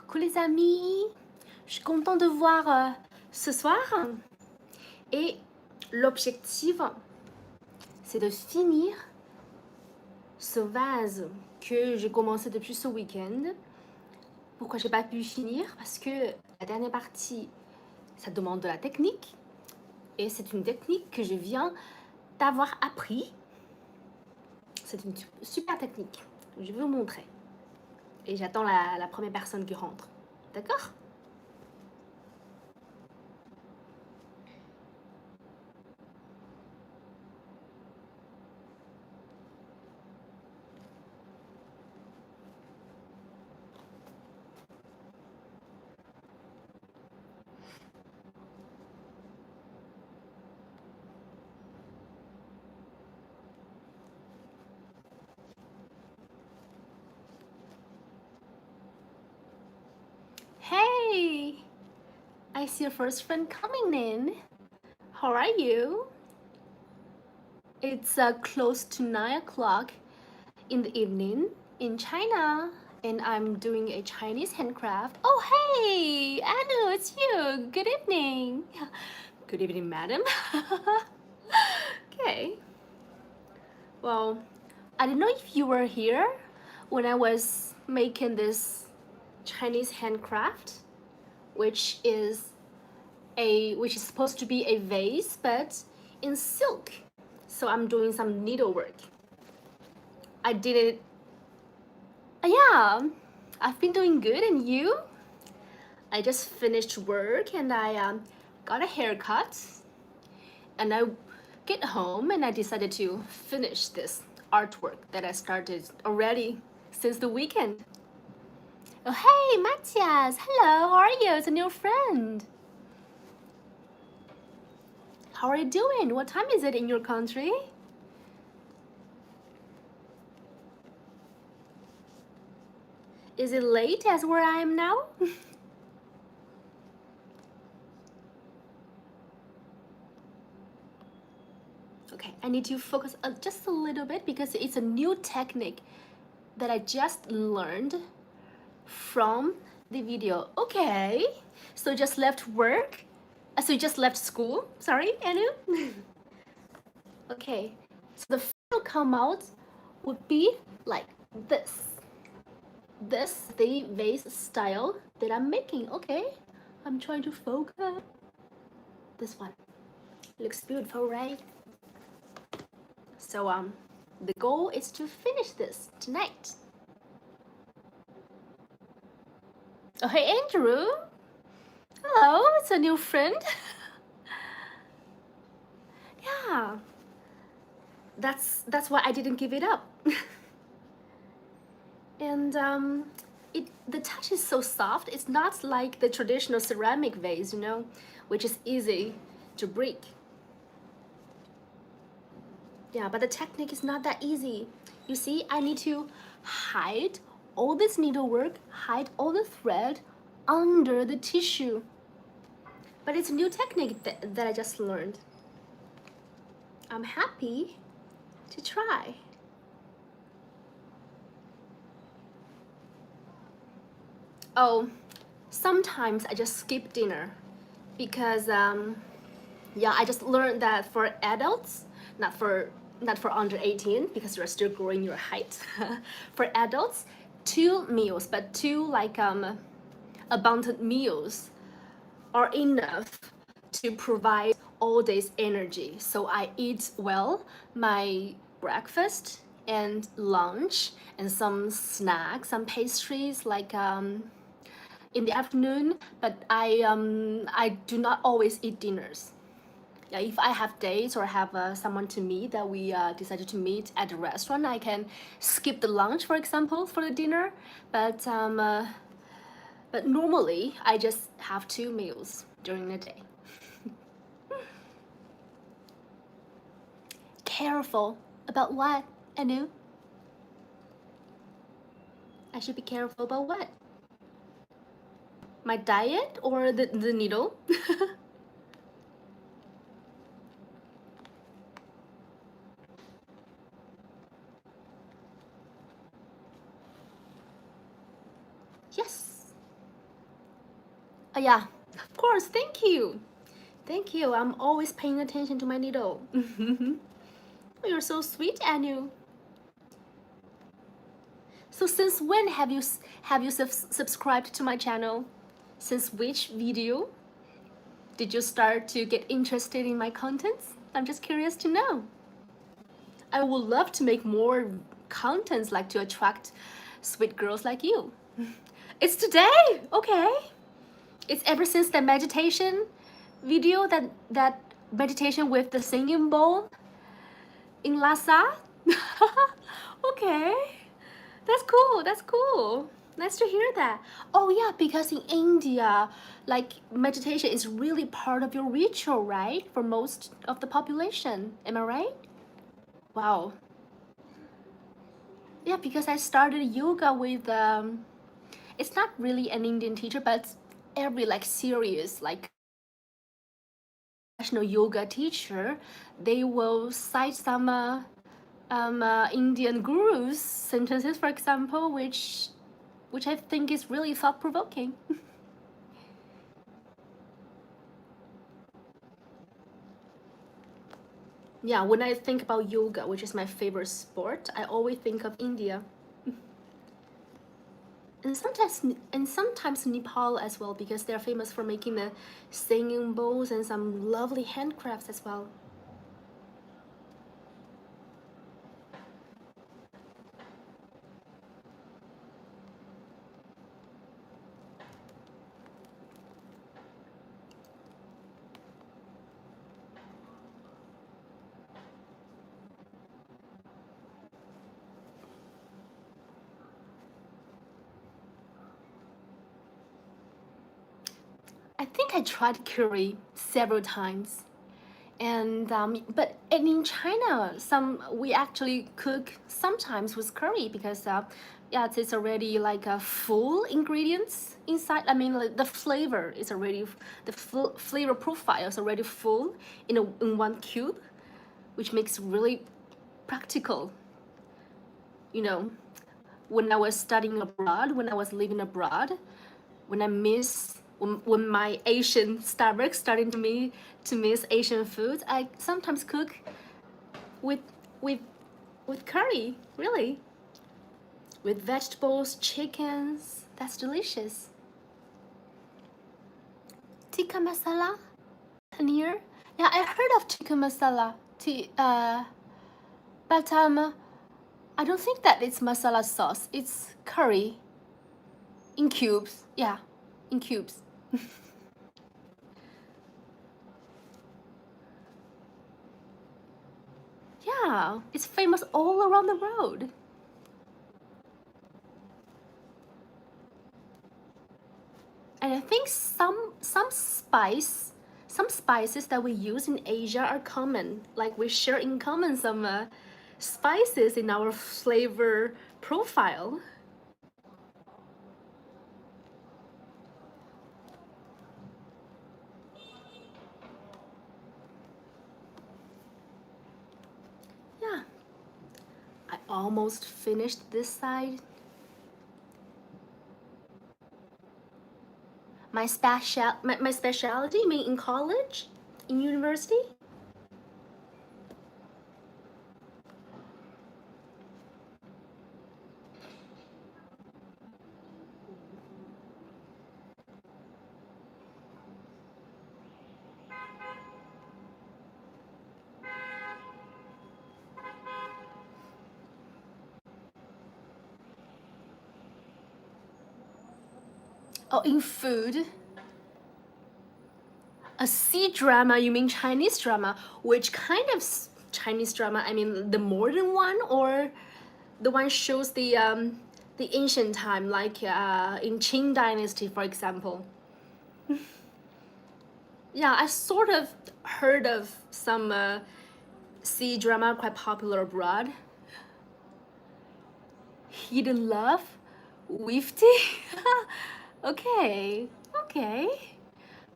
Coucou les amis, je suis contente de voir ce soir et l'objectif c'est de finir ce vase que j'ai commencé depuis ce week-end. Pourquoi j'ai pas pu finir? Parce que la dernière partie ça demande de la technique et c'est une technique que je viens d'avoir appris. C'est une super technique, je vais vous montrer et j'attends la première personne qui rentre, d'accord? Hey, I see your first friend coming in. How are you? It's close to 9 o'clock in the evening in China, and I'm doing a Chinese handcraft. Oh, hey, Anu, it's you. Good evening. Good evening, madam. Okay. Well, I don't know if you were here when I was making this Chinese handcraft, which is supposed to be a vase, but in silk. So I'm doing some needlework. I did it. Yeah, I've been doing good, and you? I just finished work and I got a haircut, and I get home and I decided to finish this artwork that I started already since the weekend. Oh, hey, Matthias. Hello, how are you? It's a new friend. How are you doing? What time is it in your country? Is it late as where I am now? Okay, I need to focus just a little bit because it's a new technique that I just learned from the video. Okay, so just left work? So you just left school? Sorry, Anu? Okay, so the final come out would be like this. This the vase style that I'm making. Okay, I'm trying to focus. This one looks beautiful, right? So the goal is to finish this tonight. Oh, hey, Andrew. Hello, it's a new friend. Yeah, that's why I didn't give it up. And the touch is so soft. It's not like the traditional ceramic vase, you know, which is easy to break. Yeah, but the technique is not that easy. You see, I need to hide all this needlework, hide all the thread under the tissue. But it's a new technique that I just learned. I'm happy to try. Oh, sometimes I just skip dinner because yeah, I just learned that for adults, not for under 18 because you're still growing your height. For adults, 2 meals, but 2 like abundant meals are enough to provide all day's energy. So I eat well my breakfast and lunch and some snacks, some pastries like in the afternoon, but I do not always eat dinners. Yeah, if I have dates or have someone to meet that we decided to meet at a restaurant, I can skip the lunch, for example, for the dinner. But normally I just have 2 meals during the day. Careful about what, Anu? I should be careful about what? My diet or the needle? Yes. Oh yeah, of course. Thank you. Thank you. I'm always paying attention to my needle. You're so sweet, Anu. So since when have you subscribed to my channel? Since which video did you start to get interested in my contents? I'm just curious to know. I would love to make more contents like to attract sweet girls like you. It's today, okay. It's ever since the meditation video, that meditation with the singing bowl in Lhasa. Okay, that's cool, that's cool. Nice to hear that. Oh yeah, because in India, like meditation is really part of your ritual, right? For most of the population, am I right? Wow. Yeah, because I started yoga with it's not really an Indian teacher, but every like serious like national yoga teacher, they will cite some Indian gurus sentences, for example, which I think is really thought-provoking. Yeah, when I think about yoga, which is my favorite sport, I always think of India. And sometimes Nepal as well, because they're famous for making the singing bowls and some lovely handcrafts as well. I think I tried curry several times, and in China, we actually cook sometimes with curry because yeah, it's already like a full ingredients inside. I mean, like the flavor is already the full flavor profile is already full in one cube, which makes really practical. You know, when I was studying abroad, when I was living abroad, when I miss when my Asian stomach starting to miss Asian food, I sometimes cook with with with curry, really, with vegetables, chickens. That's delicious. Tikka masala, paneer. Yeah, I heard of tikka masala. But I don't think that it's masala sauce. It's curry in cubes. Yeah, in cubes. Yeah, it's famous all around the world. And I think some spices that we use in Asia are common. Like we share in common some spices in our flavor profile. Yeah, I almost finished this side. My specialty, you mean in college, in university? Oh, in food. A C drama, you mean Chinese drama? Which kind of Chinese drama? I mean the modern one, or the one shows the ancient time, like in Qing Dynasty, for example. Yeah, I sort of heard of some C drama quite popular abroad. Hidden Love, Wifty. Okay, okay.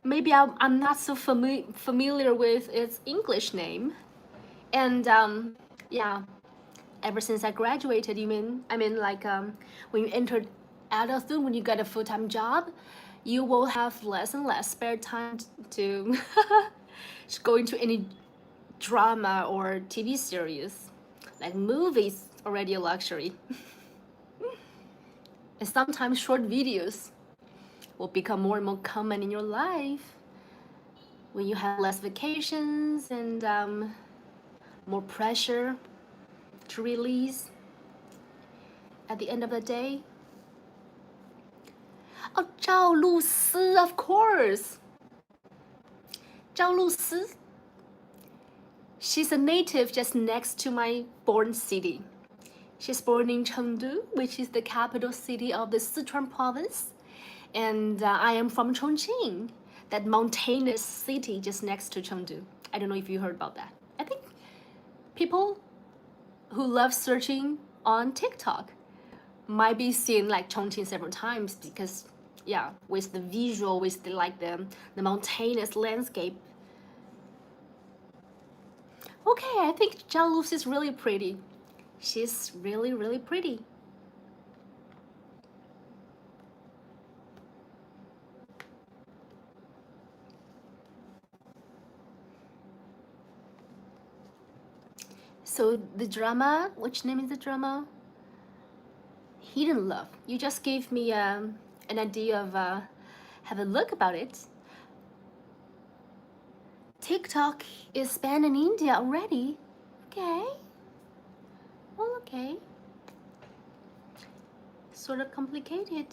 Maybe I'm not so familiar with its English name. And yeah, ever since I graduated, you mean, I mean like when you entered adulthood, when you get a full-time job, you will have less and less spare time to go into any drama or TV series. Like movies, already a luxury. And sometimes short videos will become more and more common in your life when you have less vacations and more pressure to release at the end of the day. Oh, 赵露思, of course. 赵露思. She's a native just next to my born city. She's born in Chengdu, which is the capital city of the Sichuan province. And I am from Chongqing, that mountainous city just next to Chengdu. I don't know if you heard about that. I think people who love searching on TikTok might be seeing like Chongqing several times because, yeah, with the visual, with the mountainous landscape. Okay, I think Zhao Lucy is really pretty. She's really, really pretty. So the drama, which name is the drama? Hidden Love. You just gave me an idea of have a look about it. TikTok is banned in India already. Okay. Well, okay. Sort of complicated.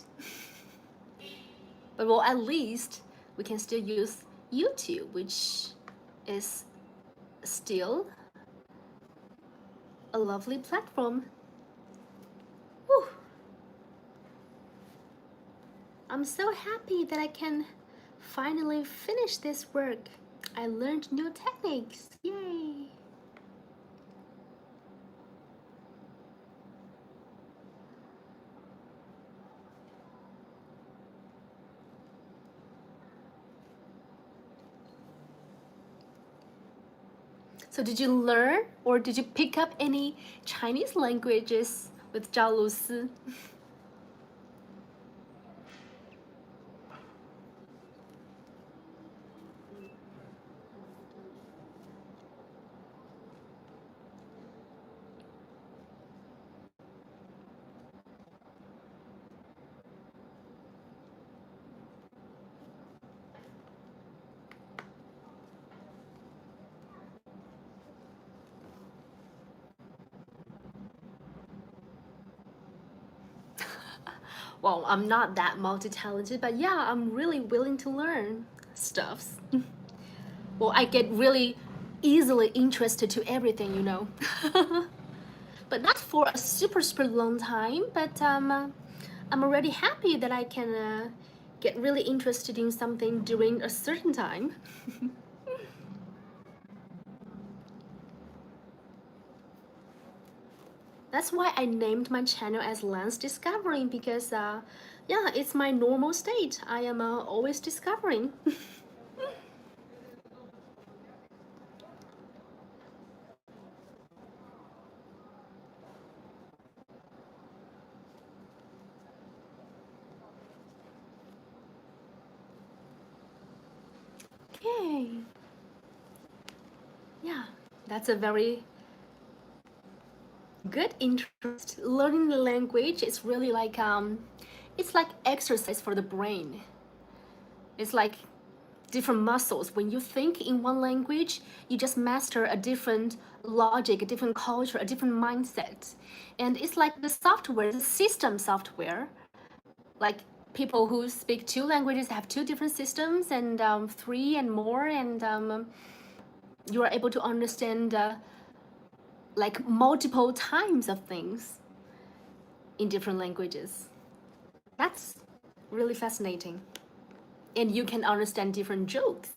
But well, at least we can still use YouTube, which is still a lovely platform. Whew. I'm so happy that I can finally finish this work. I learned new techniques. Yay! So did you learn or did you pick up any Chinese languages with Zhao Lusi? Well, I'm not that multi-talented, but yeah, I'm really willing to learn stuffs. Well, I get really easily interested to everything, you know. But not for a super long time, but I'm already happy that I can get really interested in something during a certain time. That's why I named my channel as Lance Discovering, because yeah, it's my normal state. I am always discovering. Okay. Yeah, that's a very good interest. Learning the language is really like it's like exercise for the brain. It's like different muscles. When you think in one language, you just master a different logic, a different culture, a different mindset. And it's like the software, the system software. Like people who speak two languages have two different systems and three and more, and you are able to understand like multiple times of things in different languages. That's really fascinating. And you can understand different jokes.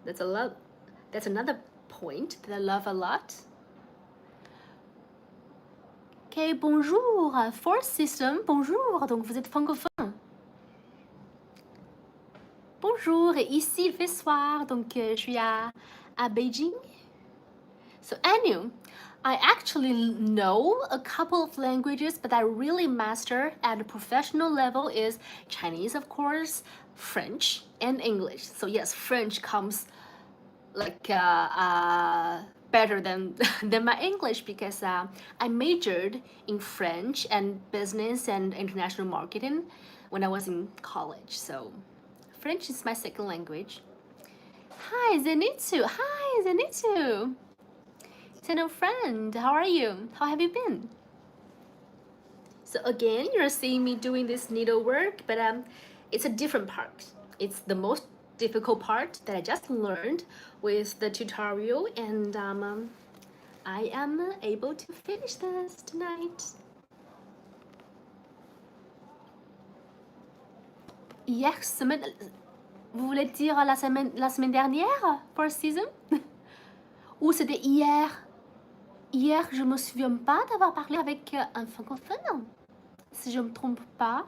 That's another point that I love a lot. Okay, bonjour, fourth system, bonjour, donc vous êtes francophone. Bonjour, et ici il fait soir, donc je suis à Beijing. So anyway, I actually know a couple of languages, but I really master at a professional level is Chinese, of course, French, and English. So yes, French comes like better than than my English because I majored in French and business and international marketing when I was in college. So French is my second language. Hi Zenitsu. Hi Zenitsu. Hello friend. How are you? How have you been? So again, you're seeing me doing this needlework, but it's a different part. It's the most difficult part that I just learned with the tutorial, and I am able to finish this tonight. Hier semaine, vous voulez dire la semaine dernière, first season? Ou c'était hier? Hier, je me souviens pas d'avoir parlé avec un francophone, si je me trompe pas.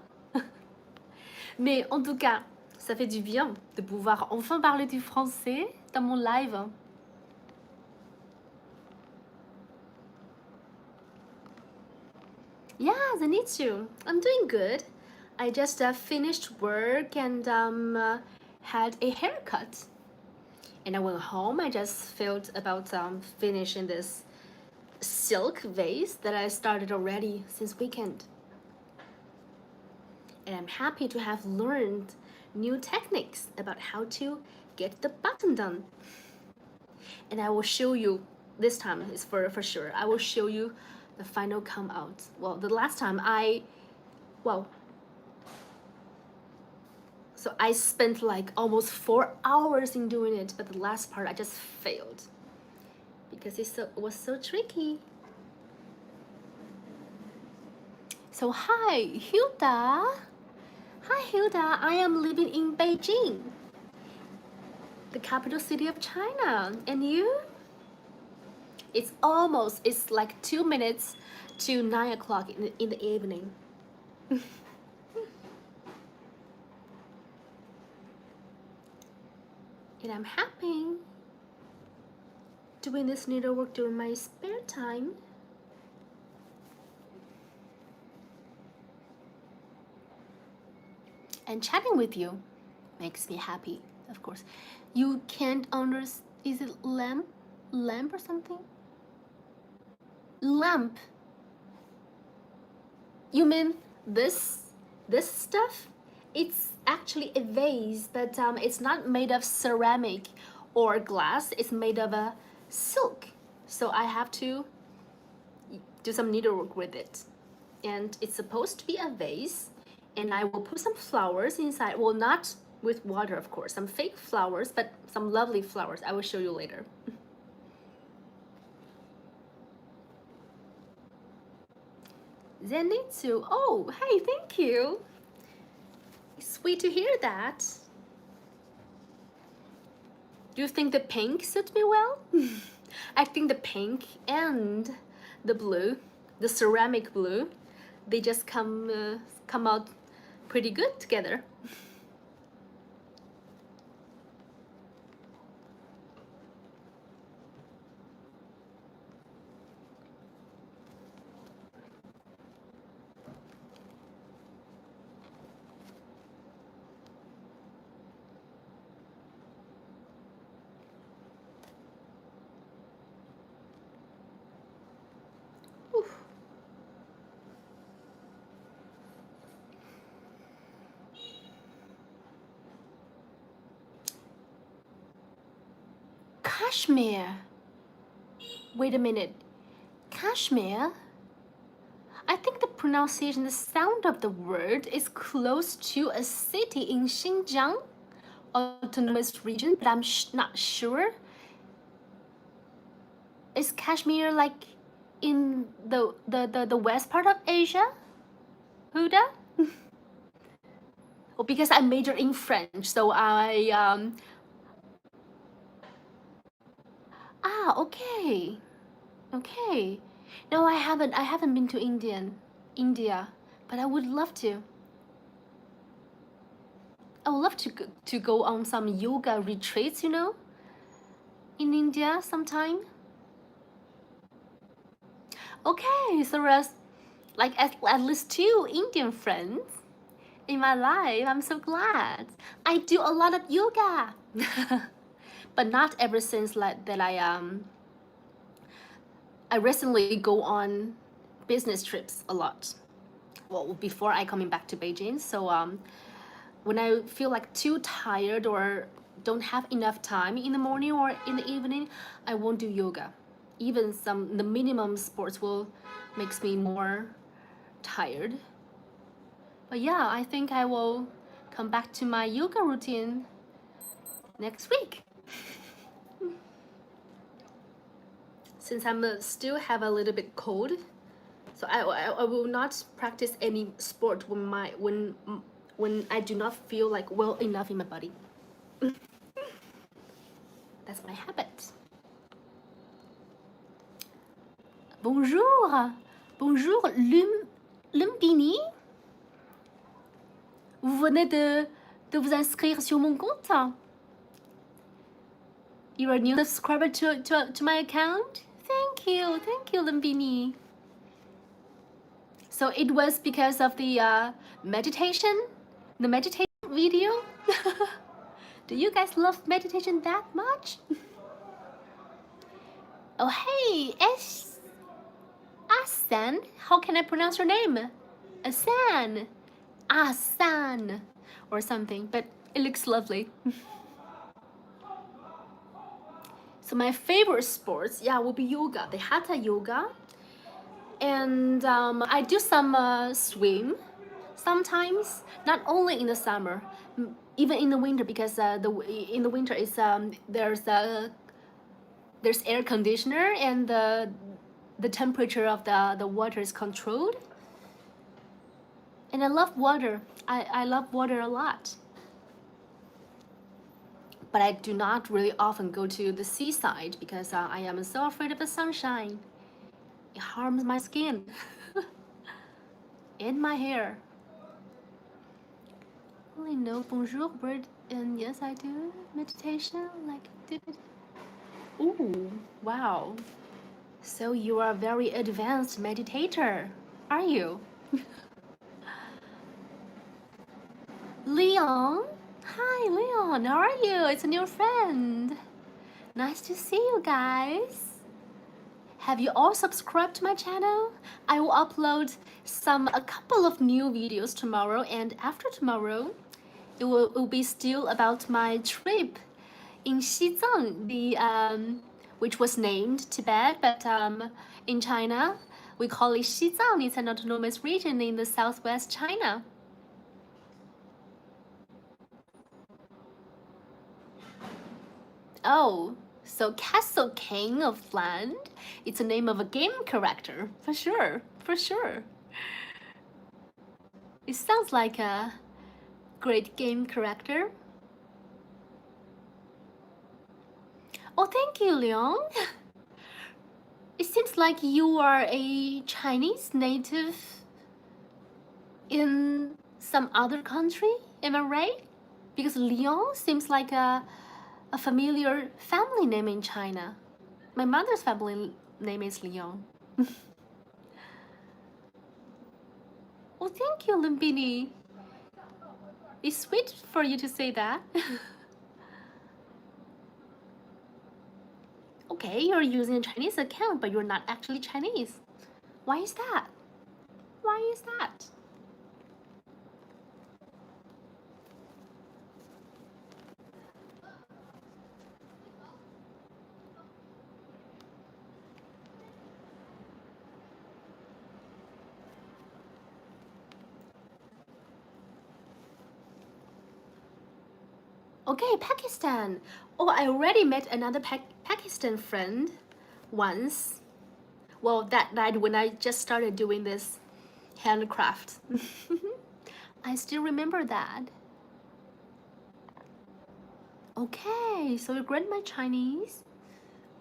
Mais en tout cas, ça fait du bien de pouvoir enfin parler du français dans mon live. Yeah, Zenitsu, I'm doing good. I just finished work and had a haircut. And I went home. I just felt about finishing this silk vase that I started already since weekend. And I'm happy to have learned new techniques about how to get the button done. And I will show you, this time is for sure, I will show you the final come out. Well, the last time so I spent like almost 4 hours in doing it, but the last part I just failed because it was so tricky. So hi, Hilda. Hi, Hilda. I am living in Beijing, the capital city of China. And you? It's like 2 minutes to 9 o'clock in the evening. And I'm happy doing this needlework during my spare time. And chatting with you makes me happy, of course. You can't understand, is it lamp? Lamp or something? Lamp. You mean this stuff? It's actually a vase, but it's not made of ceramic or glass. It's made of a silk. So I have to do some needlework with it. And it's supposed to be a vase. And I will put some flowers inside. Well, not with water, of course. Some fake flowers, but some lovely flowers. I will show you later. Zenitsu. Oh, hey, thank you. It's sweet to hear that. Do you think the pink suits me well? I think the pink and the blue, the ceramic blue, they just come out pretty good together. Kashmir. Wait a minute. Kashmir? I think the pronunciation, the sound of the word is close to a city in Xinjiang autonomous region, but I'm not sure. Is Kashmir like in the west part of Asia? Huda? Well, because I majored in French, so okay. Okay. No, I haven't been to India, but I would love to. I would love to go on some yoga retreats, in India sometime. Okay, so there's like at least 2 Indian friends in my life. I'm so glad. I do a lot of yoga, but not ever since like that I recently go on business trips a lot. Well, before I coming back to Beijing. So when I feel like too tired or don't have enough time in the morning or in the evening, I won't do yoga. Even the minimum sports will makes me more tired. But yeah, I think I will come back to my yoga routine next week. Since I'm still have a little bit cold, so I will not practice any sport when I do not feel like well enough in my body. That's my habit. Bonjour, bonjour Lumbini. Vous venez de vous inscrire sur mon compte. You're a new subscriber to my account. Thank you, Lumbini. So it was because of the meditation video. Do you guys love meditation that much? Oh hey, Asan. How can I pronounce your name? Asan, or something. But it looks lovely. So my favorite sports, yeah, will be yoga, the hatha yoga, and I do some swim sometimes. Not only in the summer, even in the winter, because in the winter is there's air conditioner and the temperature of the water is controlled. And I love water. I love water a lot. But I do not really often go to the seaside because I am so afraid of the sunshine. It harms my skin and my hair. Only know bonjour bird, and yes, I do meditation. Like did it. Ooh, wow. So you are a very advanced meditator, are you? Leon? Hi, Leon. How are you? It's a new friend. Nice to see you guys. Have you all subscribed to my channel? I will upload a couple of new videos tomorrow, and after tomorrow, it will be still about my trip in Xizang, which was named Tibet, but in China, we call it Xizang. It's an autonomous region in the southwest China. Oh, so Castle King of Land, it's a name of a game character, for sure, for sure. It sounds like a great game character. Oh, thank you, Leon. It seems like you are a Chinese native in some other country, am I right? Because Leon seems like a familiar family name in China. My mother's family name is Leon. Oh, thank you, Lumbini. It's sweet for you to say that. Okay, you're using a Chinese account, but you're not actually Chinese. Why is that? Why is that? Okay, Pakistan. Oh, I already met another Pakistan friend once. Well, that night when I just started doing this handcraft. I still remember that. Okay, so your grandma Chinese.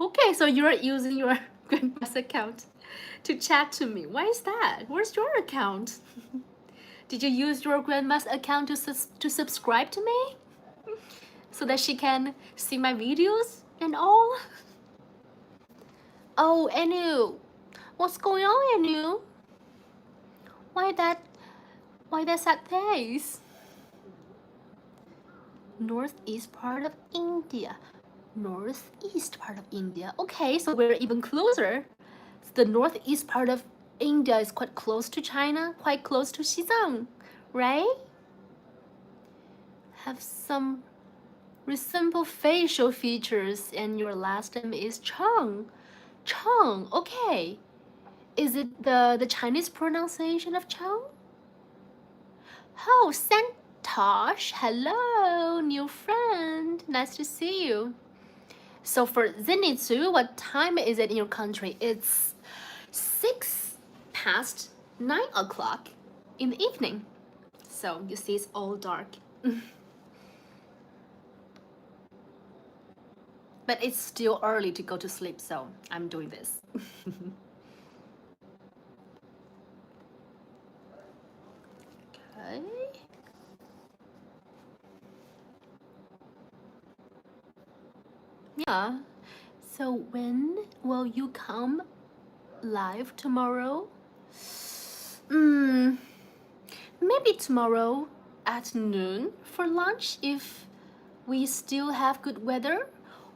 Okay, so you're using your grandma's account to chat to me. Why is that? Where's your account? Did you use your grandma's account to subscribe to me? So that she can see my videos and all? Oh, Anu. What's going on in you? Why that sad face? Northeast part of India. Northeast part of India. Okay, so we're even closer. The northeast part of India is quite close to China, quite close to Xizang, right? Have some resemble facial features, and your last name is Cheng. Cheng, okay. Is it the Chinese pronunciation of Cheng? Oh, Santosh, hello, new friend. Nice to see you. So for Zenitsu, what time is it in your country? It's 6 past 9 o'clock in the evening. So you see it's all dark. But it's still early to go to sleep, so I'm doing this. Okay. Yeah. So when will you come live tomorrow? Maybe tomorrow at noon for lunch if we still have good weather.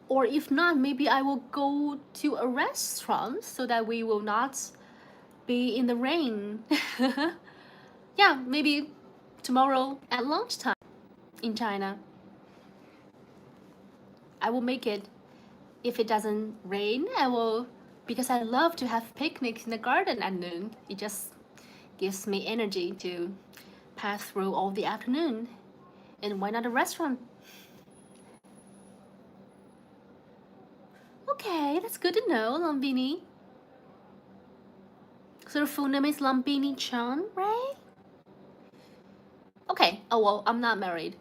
Or if not, maybe I will go to a restaurant so that we will not be in the rain. Yeah, maybe tomorrow at lunchtime in China. I will make it. If it doesn't rain, I will, because I love to have picnics in the garden at noon. It just gives me energy to pass through all the afternoon. And why not a restaurant? Okay, that's good to know, Lumbini. So the full name is Lumbini Chan, right? Okay, oh well, I'm not married.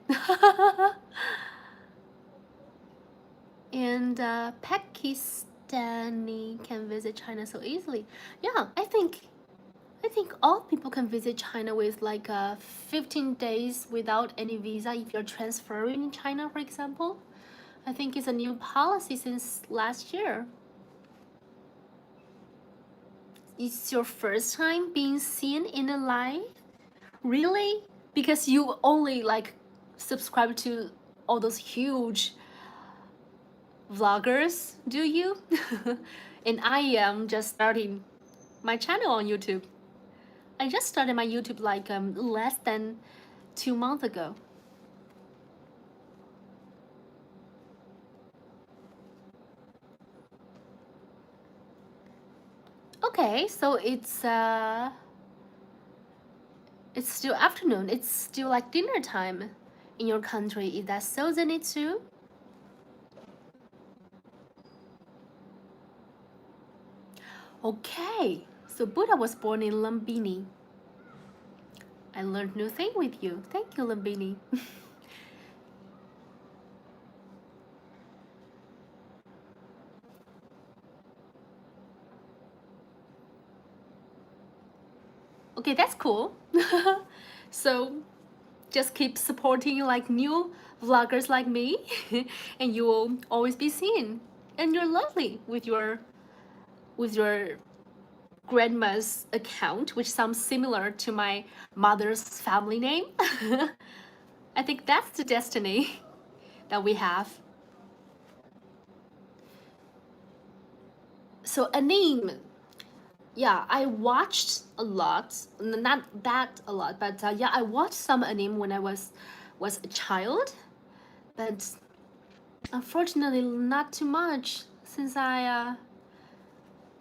And Pakistani can visit China so easily. Yeah, I think all people can visit China with like 15 days without any visa if you're transferring in China, for example. I think it's a new policy since last year. It's your first time being seen in a live? Really? Because you only like subscribe to all those huge vloggers, do you? And I am just starting my channel on YouTube. I just started my YouTube like less than 2 months ago. Okay, so it's still afternoon. It's still like dinner time in your country. Is that so, Zenitsu? Okay, so Buddha was born in Lumbini. I learned new thing with you. Thank you, Lumbini. Okay, that's cool. So just keep supporting like new vloggers like me and you will always be seen. And you're lovely with your grandma's account, which sounds similar to my mother's family name. I think that's the destiny that we have. So anime, yeah, I watched a lot, not that a lot, but yeah, I watched some anime when I was a child, but unfortunately not too much since I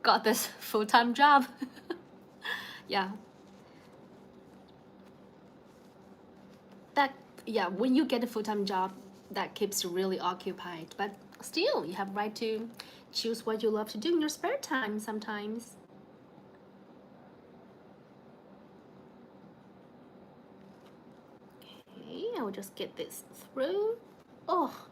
got this full-time job. Yeah, that, yeah, when you get a full-time job, that keeps you really occupied, but still you have right to choose what you love to do in your spare time sometimes. Okay, I will just get this through. Oh,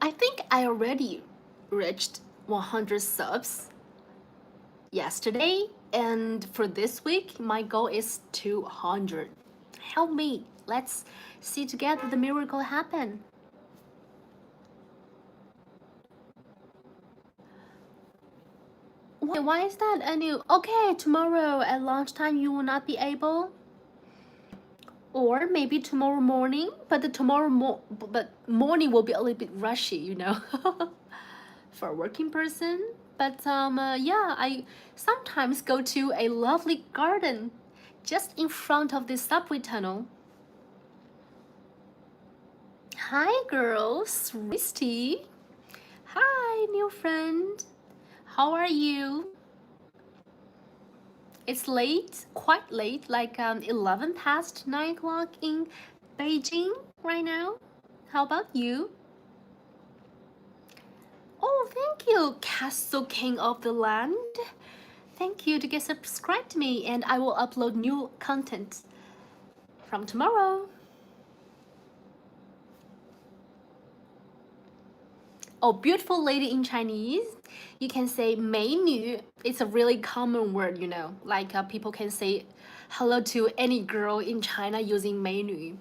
I think I already reached 100 subs yesterday, and for this week, my goal is 200. Help me. Let's see together the miracle happen. Why is that, Anu? Okay, tomorrow at lunchtime you will not be able. Or maybe tomorrow morning, but but morning will be a little bit rushy, you know, for a working person. But yeah, I sometimes go to a lovely garden just in front of the subway tunnel. Hi, girls, Risty. Hi, new friend. How are you? It's late, quite late, like 11 past 9 o'clock in Beijing right now. How about you? Oh, thank you, Castle King of the Land. Thank you to get subscribed to me, and I will upload new content from tomorrow. Oh, beautiful lady in Chinese, you can say 美女. It's a really common word, you know. Like people can say hello to any girl in China using 美女.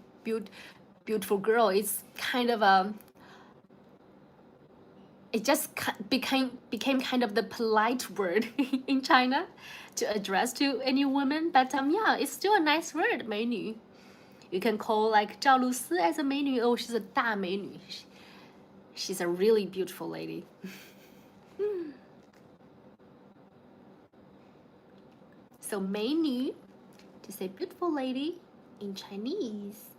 Beautiful girl. It's kind of a. It just became kind of the polite word in China to address to any woman. But yeah, it's still a nice word, 美女. You can call like 赵露思 as a 美女. Oh, she's a 大美女. She's a really beautiful lady. So 美女 to say beautiful lady in Chinese.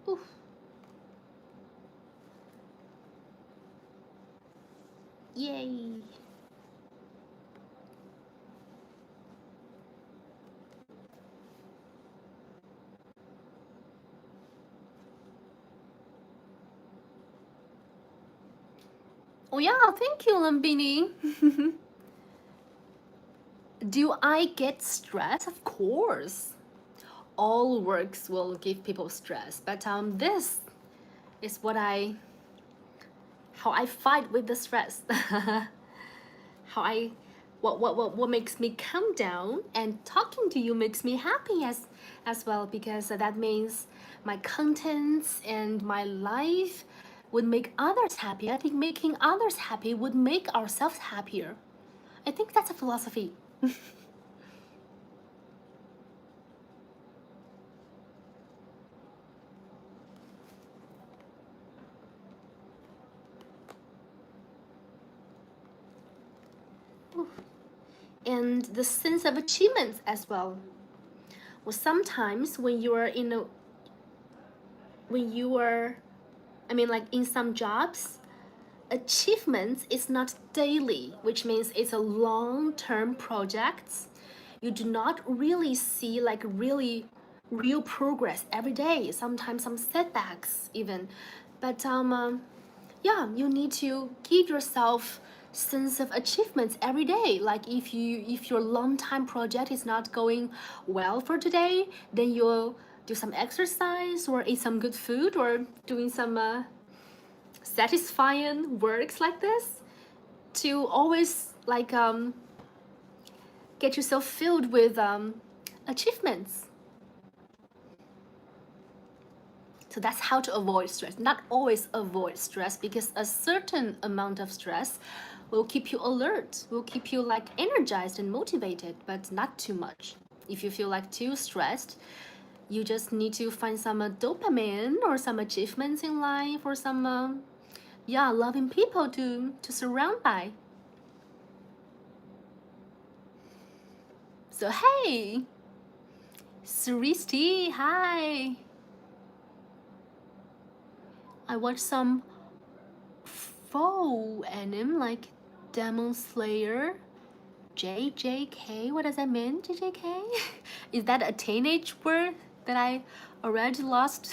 Oof. Yay. Oh yeah, thank you, Lambini. Do I get stress? Of course. All works will give people stress, but this is how I fight with the stress. What makes me calm down, and talking to you makes me happy as well, because that means my contents and my life would make others happy. I think making others happy would make ourselves happier. I think that's a philosophy. And the sense of achievements as well. Well, sometimes when you are like in some jobs, achievements is not daily, which means it's a long-term project. You do not really see like real progress every day. Sometimes some setbacks even, but yeah, you need to give yourself sense of achievements every day. Like if your long time project is not going well for today, then you'll do some exercise or eat some good food or doing some satisfying works like this to always like get yourself filled with achievements. So that's how to avoid stress. Not always avoid stress, because a certain amount of stress will keep you alert, will keep you like energized and motivated, but not too much. If you feel like too stressed, you just need to find some dopamine or some achievements in life, or some loving people to surround by. So hey, Suristi, hi. I watched some faux anime like Demon Slayer, JJK. What does that mean, JJK? Is that a teenage word that I already lost?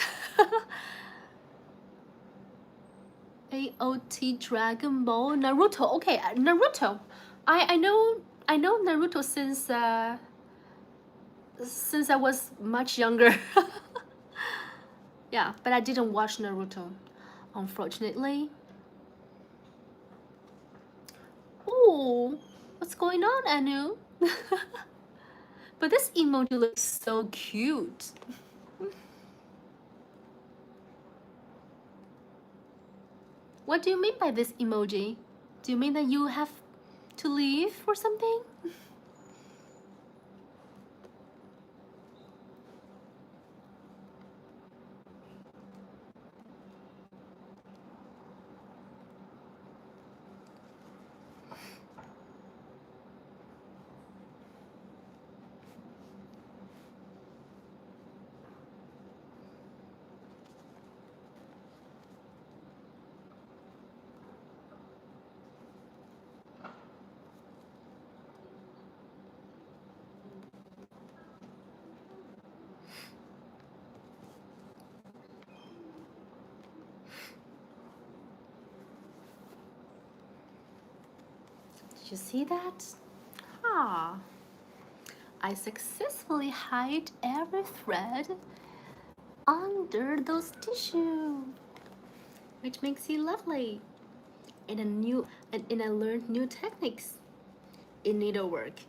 AOT, Dragon Ball, Naruto. Okay, Naruto. I know Naruto since I was much younger. Yeah, but I didn't watch Naruto, unfortunately. going on, Anu? But this emoji looks so cute. What do you mean by this emoji? Do you mean that you have to leave or something? Did you see that? Ah, I successfully hide every thread under those tissue, which makes it lovely. And I learned new techniques in needlework.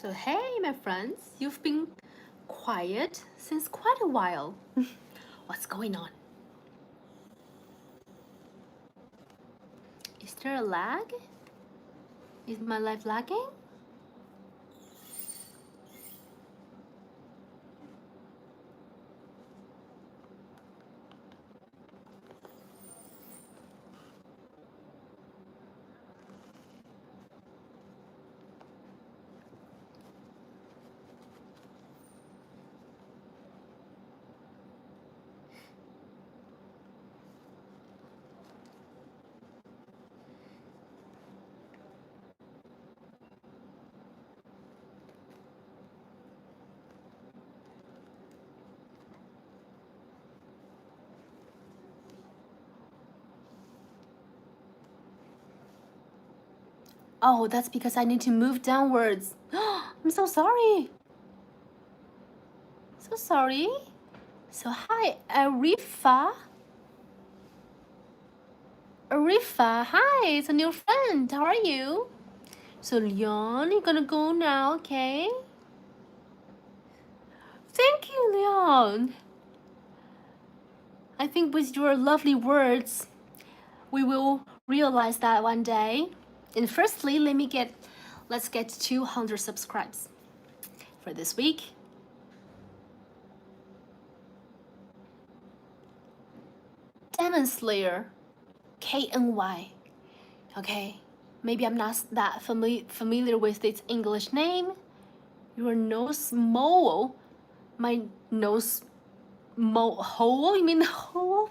So hey, my friends, you've been quiet since quite a while. What's going on? Is there a lag? Is my life lagging? Oh, that's because I need to move downwards. I'm so sorry. So sorry. So hi, Arifa. Arifa, hi, it's a new friend. How are you? So Leon, you're gonna go now, okay? Thank you, Leon. I think with your lovely words, we will realize that one day. And firstly, let's get 200 subscribes for this week. Demon Slayer, KNY. Okay, maybe I'm not that familiar with its English name. Your nose mole, my nose hole. You mean the hole?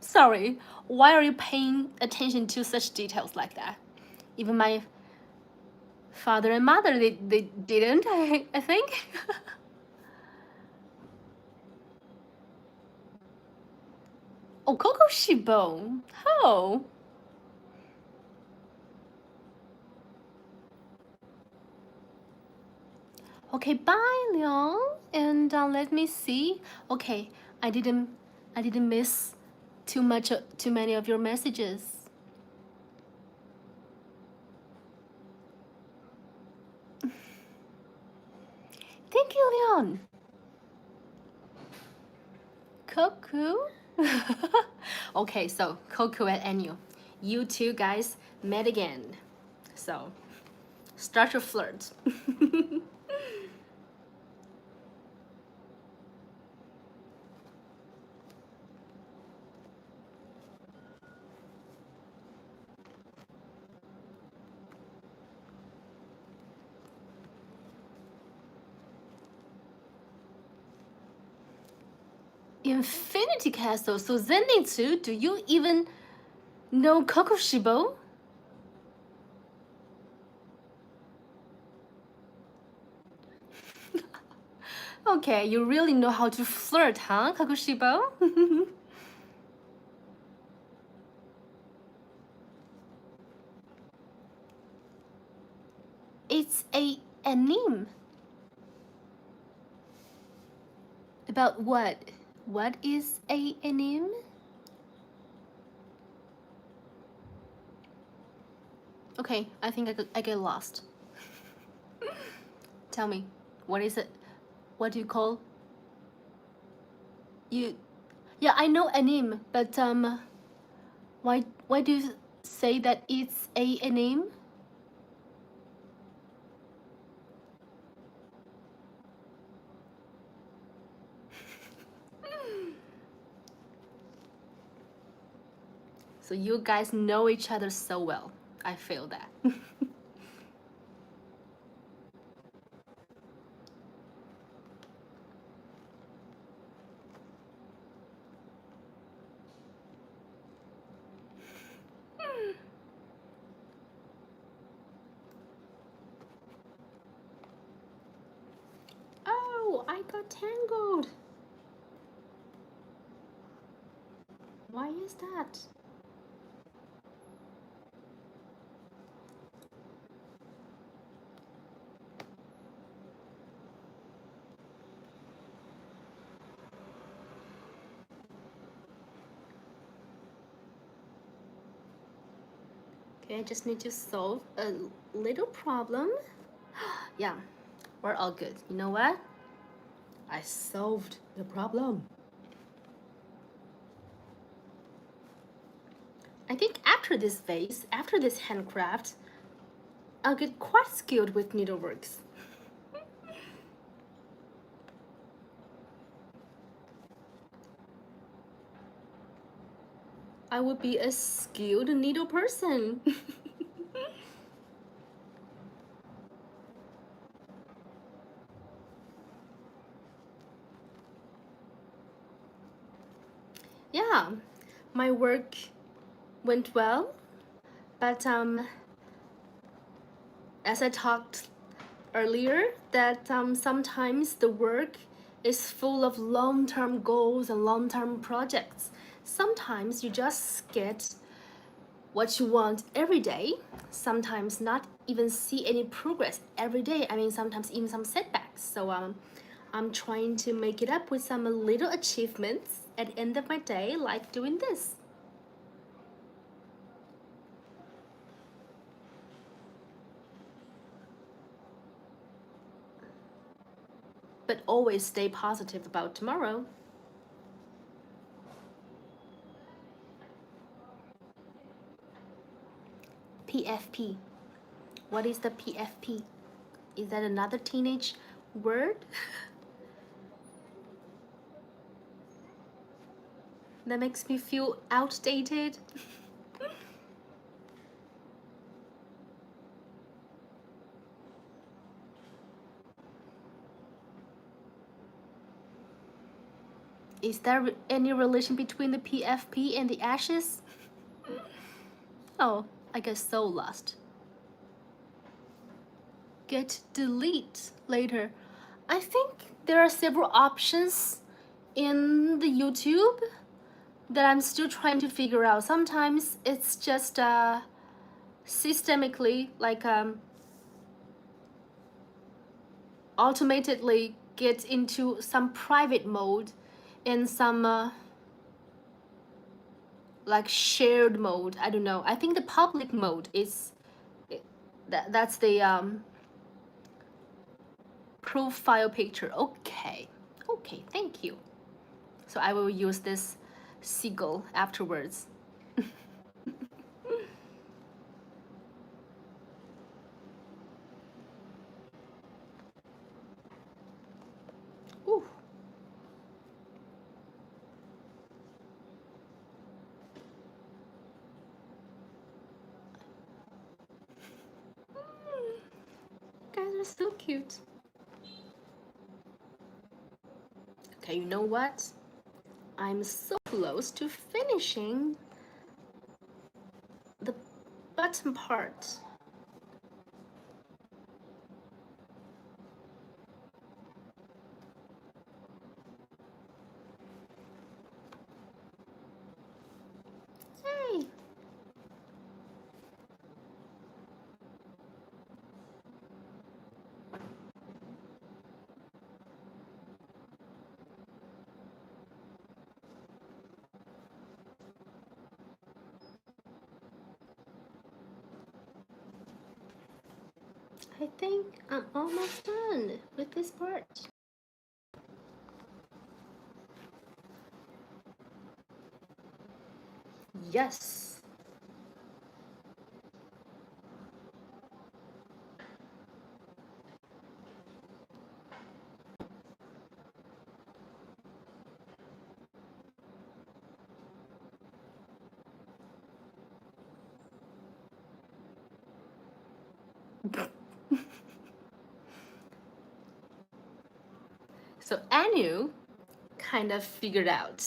Sorry. Why are you paying attention to such details like that? Even my father and mother, they didn't. I think. Oh, Coco Shibo. Oh. Okay, bye, Leon. And let me see. Okay, I didn't miss too many of your messages. Thank you, Leon. Coco. Okay, so Coco and Enu, you two guys met again. So start your flirt. Infinity Castle. So Zenitsu, do you even know Kokushibo? Okay, you really know how to flirt, huh, Kokushibo? It's a anime. About what? What is a anime? Okay, I think I get lost. Tell me, what is it? What do you call? You, yeah, I know anime, but why do you say that it's a anime? So you guys know each other so well. I feel that. Oh, I got tangled. Why is that? Okay, I just need to solve a little problem. Yeah, we're all good. You know what? I solved the problem. I think after this phase, after this handcraft, I'll get quite skilled with needleworks. I would be a skilled needle person. Yeah, my work went well, but as I talked earlier, that sometimes the work is full of long-term goals and long-term projects. Sometimes you just get what you want every day, sometimes not even see any progress every day. I mean, sometimes even some setbacks. So I'm trying to make it up with some little achievements at the end of my day, like doing this. But always stay positive about tomorrow. PFP. What is the PFP? Is that another teenage word? That makes me feel outdated. Is there any relation between the PFP and the ashes? Oh, I get so lost. Get delete later. I think there are several options in the YouTube that I'm still trying to figure out. Sometimes it's just systemically, like automatically get into some private mode and some like shared mode. I don't know. I think the public mode is that's the profile picture. Okay, thank you. So I will use this seagull afterwards. Ooh. Guys are so cute. Okay, you know what? I'm so close to finishing the bottom part. Yay! I think I'm almost done with this part. Yes. So Anu kind of figured out.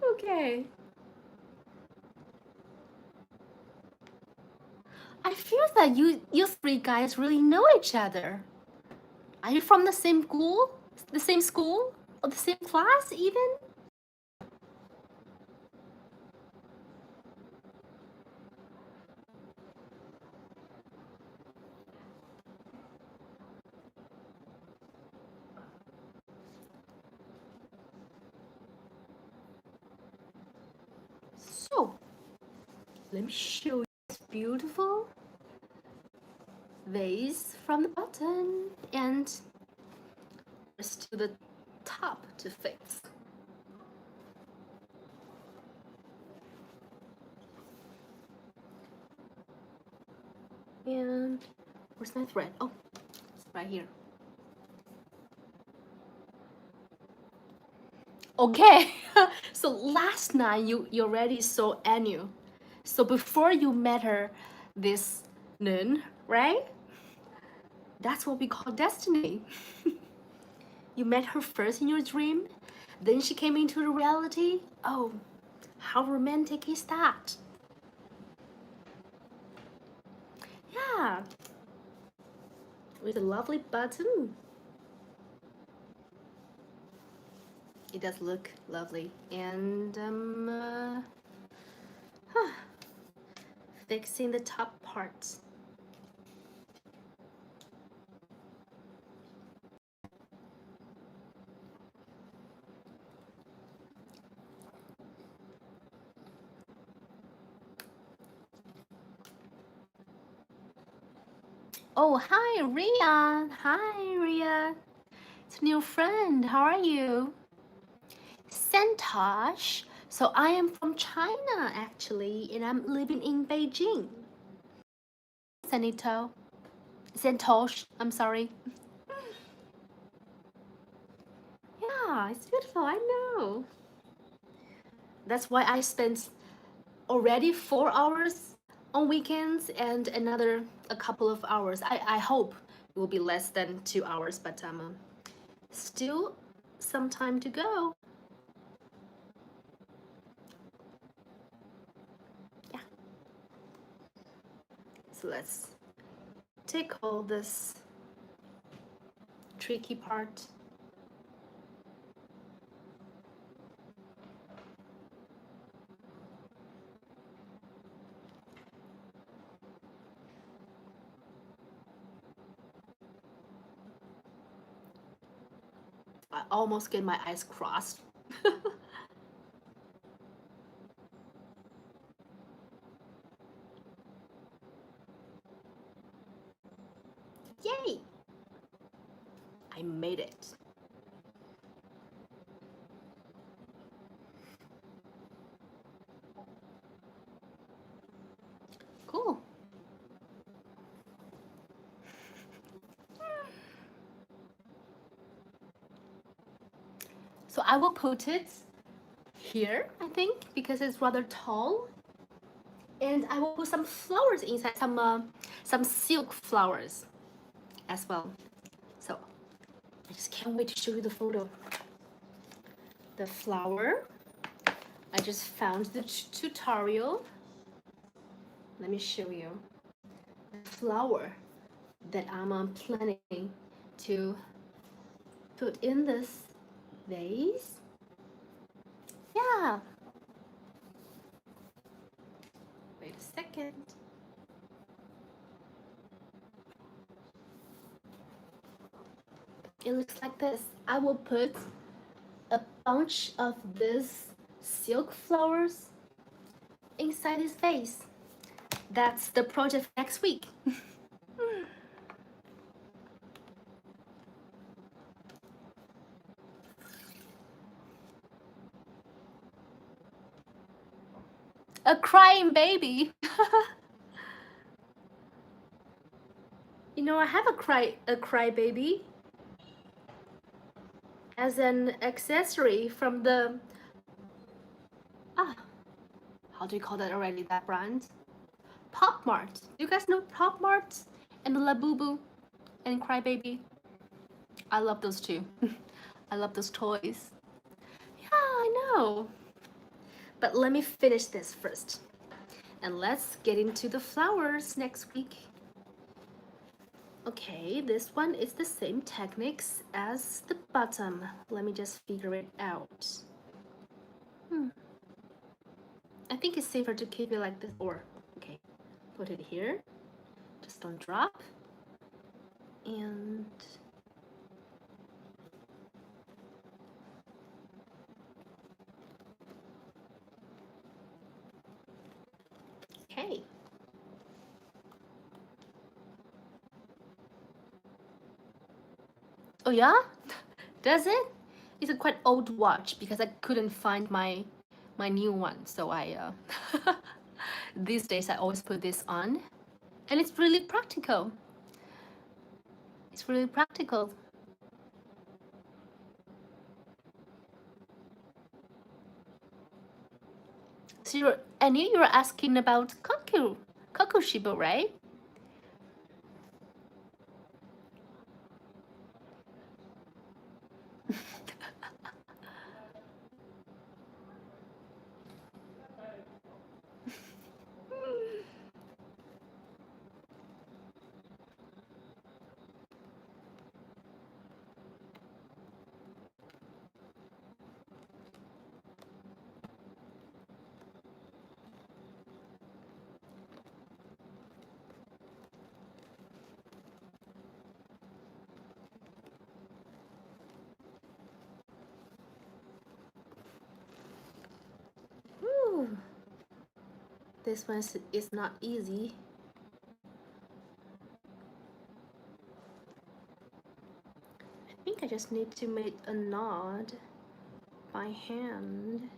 Okay. I feel that you three guys really know each other. Are you from the same school? The same school? Or the same class even? So, let me show you this beautiful vase from the bottom and to the top to fix. And where's my thread? Oh, it's right here. Okay, so last night you already saw Anu. So before you met her, this noon, right? That's what we call destiny. You met her first in your dream, then she came into the reality. Oh, how romantic is that? Yeah, with a lovely button. It does look lovely. And fixing the top parts. Oh, hi, Ria. Hi, Ria. It's a new friend. How are you? Santosh. So I am from China, actually, and I'm living in Beijing. Sanito. Santosh, I'm sorry. Yeah, it's beautiful, I know. That's why I spent already 4 hours on weekends and another a couple of hours. I hope it will be less than 2 hours, but still some time to go. Yeah. So let's take all this tricky part. I almost get my eyes crossed. Yay! I made it. Cool. So I will put it here, I think, because it's rather tall. And I will put some flowers inside, some silk flowers as well. So I just can't wait to show you the photo. The flower. I just found the tutorial. Let me show you the flower that I'm planning to put in this vase. Yeah. Wait a second. It looks like this. I will put a bunch of these silk flowers inside his vase. That's the project next week. A crying baby. You know, I have a cry baby as an accessory from the how do you call that already, that brand? Pop Mart. Do you guys know Pop Mart and the Labubu and Crybaby? I love those two. I love those toys. Yeah, I know. But let me finish this first. And let's get into the flowers next week. Okay, this one is the same techniques as the bottom. Let me just figure it out. I think it's safer to keep it like this, or okay, put it here. Just don't drop. And okay. Oh yeah? Does it? It's a quite old watch because I couldn't find my new one. So I these days I always put this on. And it's really practical. It's really practical. So I knew you were asking about Kakushibo, right? Ooh. This one is not easy. I think I just need to make a knot by hand,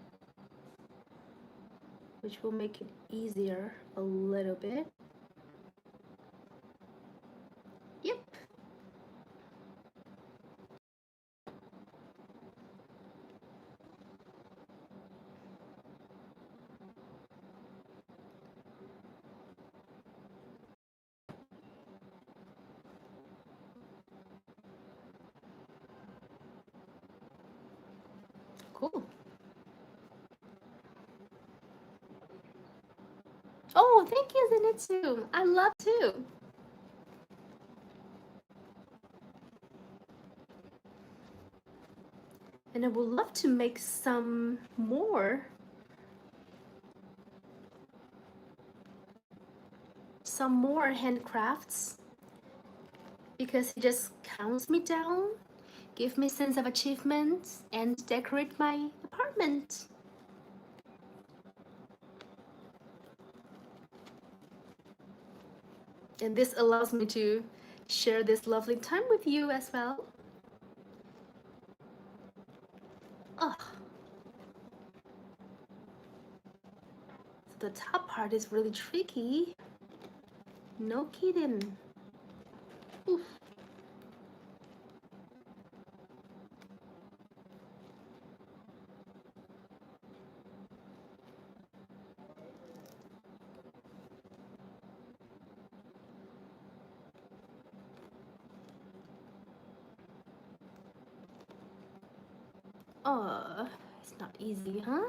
which will make it easier a little bit. Yep. Cool. Oh, thank you, Zenitsu. I love too. And I would love to make some more handcrafts because it just calms me down, give me sense of achievement, and decorate my apartment. And this allows me to share this lovely time with you as well. Oh. So the top part is really tricky. No kidding. Oof. It's not easy, huh?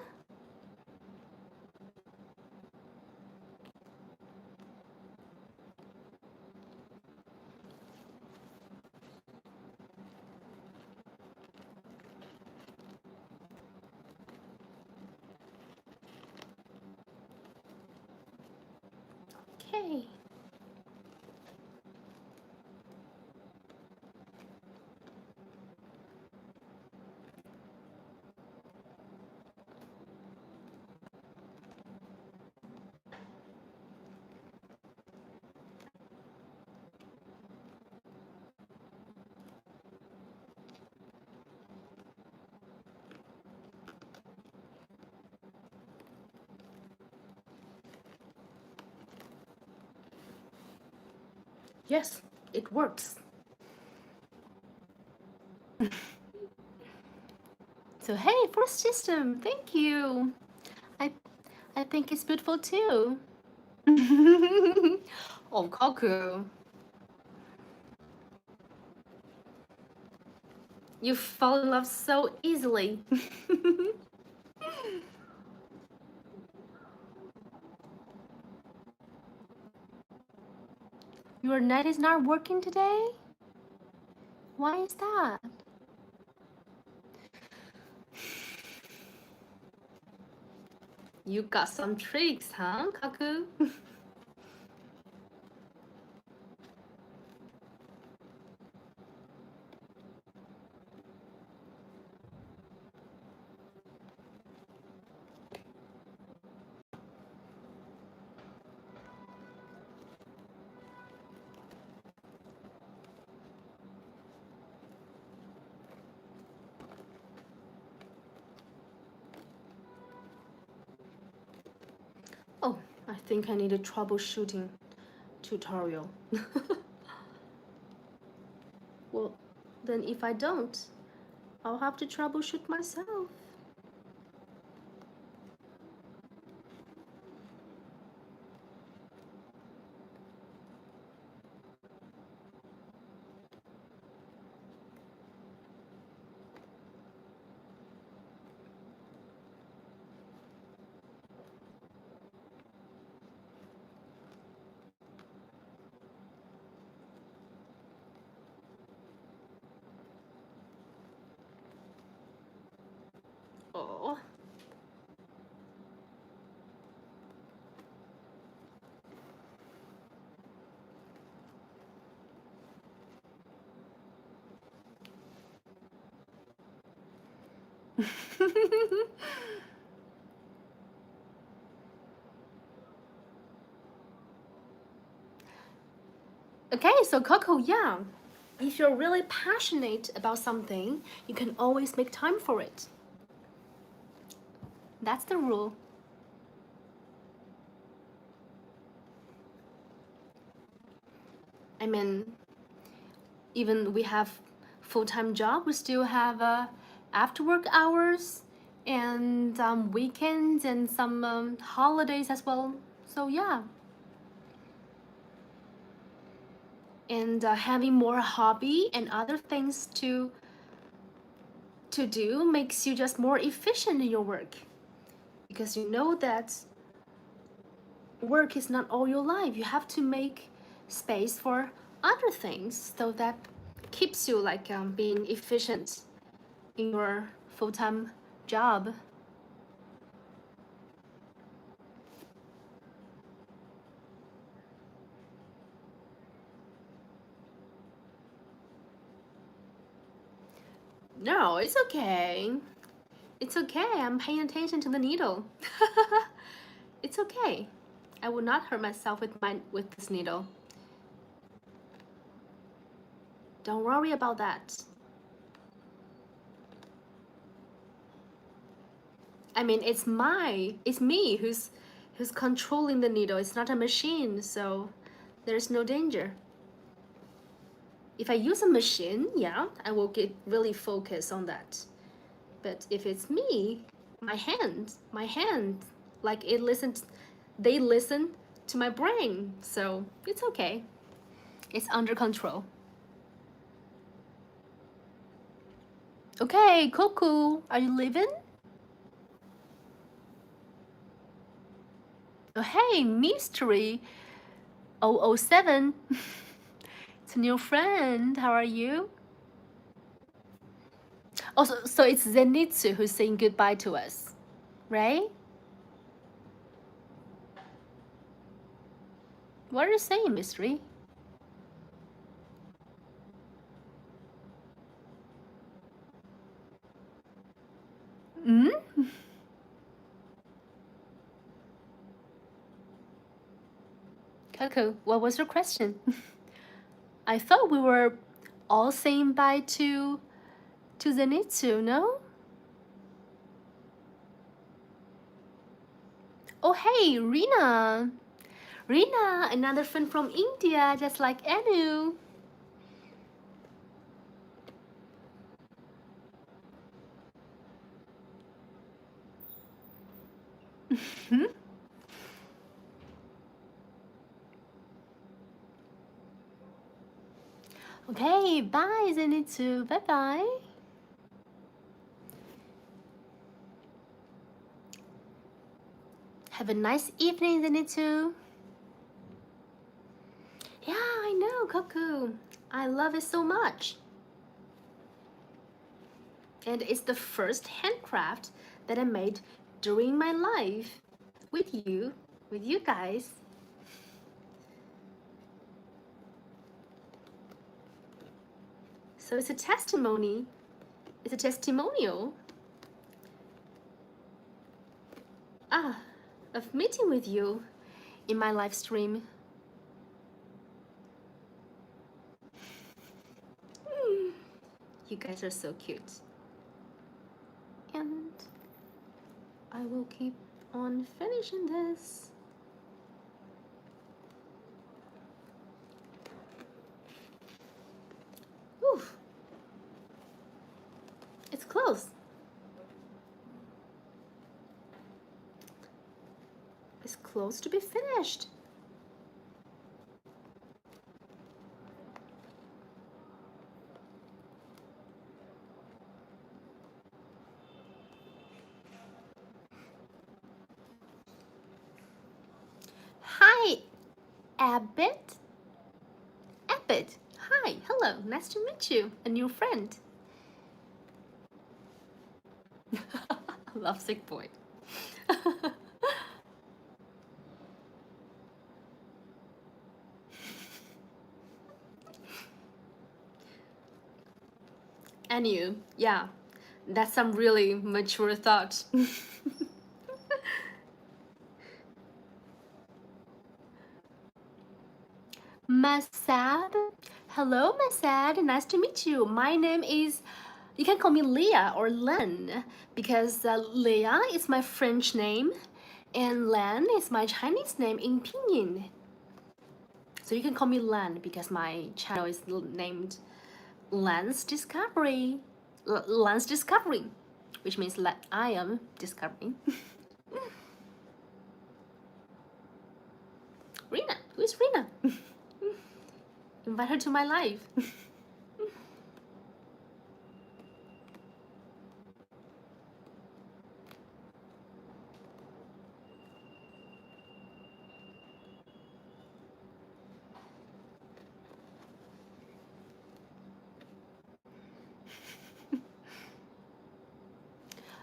Okay. Yes, it works. So hey, first system, thank you. I I think it's beautiful too. Oh, Kaku. You fall in love so easily. Your net is not working today? Why is that? You got some tricks, huh, Kaku? Oh, I think I need a troubleshooting tutorial. Well, then if I don't, I'll have to troubleshoot myself. Oh. Okay, so Coco, yeah. If you're really passionate about something, you can always make time for it. That's the rule. I mean, even we have full-time job, we still have after work hours and weekends and some holidays as well. So yeah. And having more hobby and other things to do makes you just more efficient in your work, because you know that work is not all your life. You have to make space for other things, so that keeps you like being efficient in your full-time job. No, it's okay. It's okay. I'm paying attention to the needle. It's okay. I will not hurt myself with this needle. Don't worry about that. I mean, it's me who's controlling the needle. It's not a machine, so there's no danger. If I use a machine, yeah, I will get really focused on that. But if it's me, my hand, like they listen to my brain, so it's okay. It's under control. Okay, Coco, are you leaving? Oh, hey, Mystery 007. It's a new friend. How are you? Oh, so it's Zenitsu who's saying goodbye to us, right? What are you saying, Mystery? Hmm? Coco, what was your question? I thought we were all saying bye to Zenitsu, no? Oh, hey, Rina. Rina, another friend from India, just like Anu. Okay, bye, Zenitsu. Bye-bye. Have a nice evening, Zenitsu. Yeah, I know, Koku. I love it so much. And it's the first handcraft that I made during my life with you guys. So it's a testimony. It's a testimonial. Of meeting with you in my live stream. You guys are so cute. And I will keep on finishing this. Whew. It's close. It's close to be finished. Hi, Abbott. Abbott. Hi, hello, nice to meet you. A new friend. Lovesick boy. And you, yeah, that's some really mature thought. Masad. Hello, Masad. Nice to meet you. My name is, you can call me Leah or Len because Leah is my French name and Len is my Chinese name in Pinyin. So you can call me Len because my channel is named Len's Discovery. Len's Discovery, which means that I am discovering. Rina, who is Rina? Invite her to my life.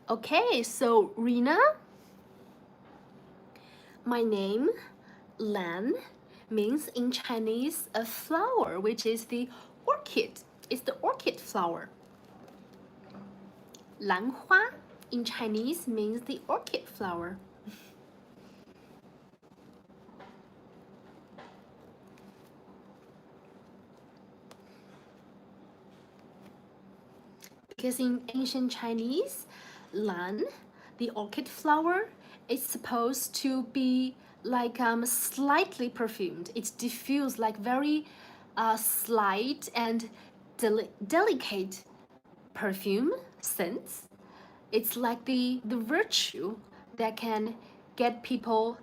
Okay, so Rina, my name, Lan, means in Chinese a flower, which is the orchid. It's the orchid flower. 兰花 in Chinese means the orchid flower. Because in ancient Chinese, lan, the orchid flower, is supposed to be like slightly perfumed. It's diffused like very slight and delicate perfume scents. It's like the virtue that can get people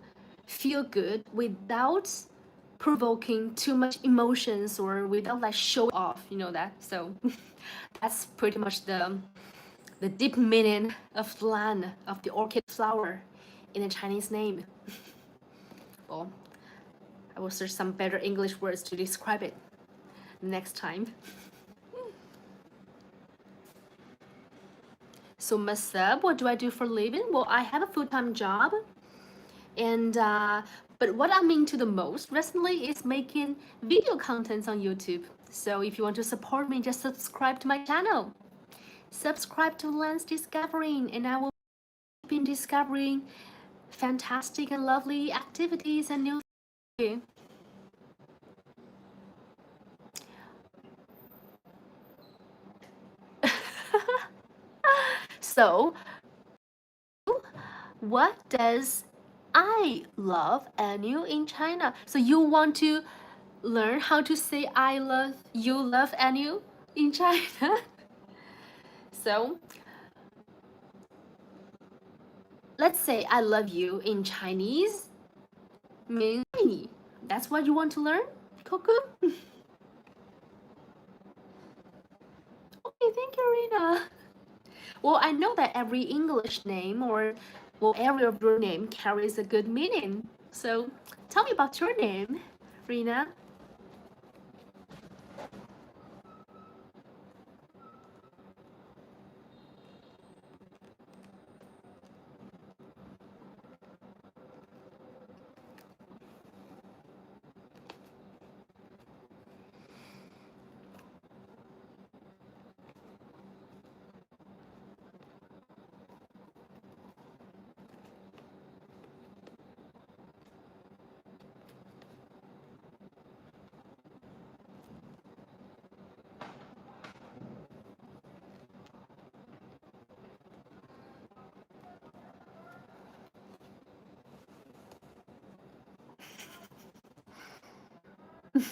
feel good without provoking too much emotions or without like showing off, you know that. So That's pretty much the deep meaning of lan, of the orchid flower in the Chinese name. Well, I will search some better English words to describe it next time. So Masab, what do I do for a living? Well, I have a full-time job, and but what I'm into the most recently is making video contents on YouTube. So if you want to support me, just subscribe to my channel. Subscribe to Lens Discovering, and I will be discovering fantastic and lovely activities and new things. So, what does I love Anu in China? So you want to learn how to say I love you love Anu in China? So let's say I love you in Chinese means tiny. That's what you want to learn, Coco? Okay, thank you, Rina. Well, I know that every English name or well, every of your name carries a good meaning. So tell me about your name, Rina.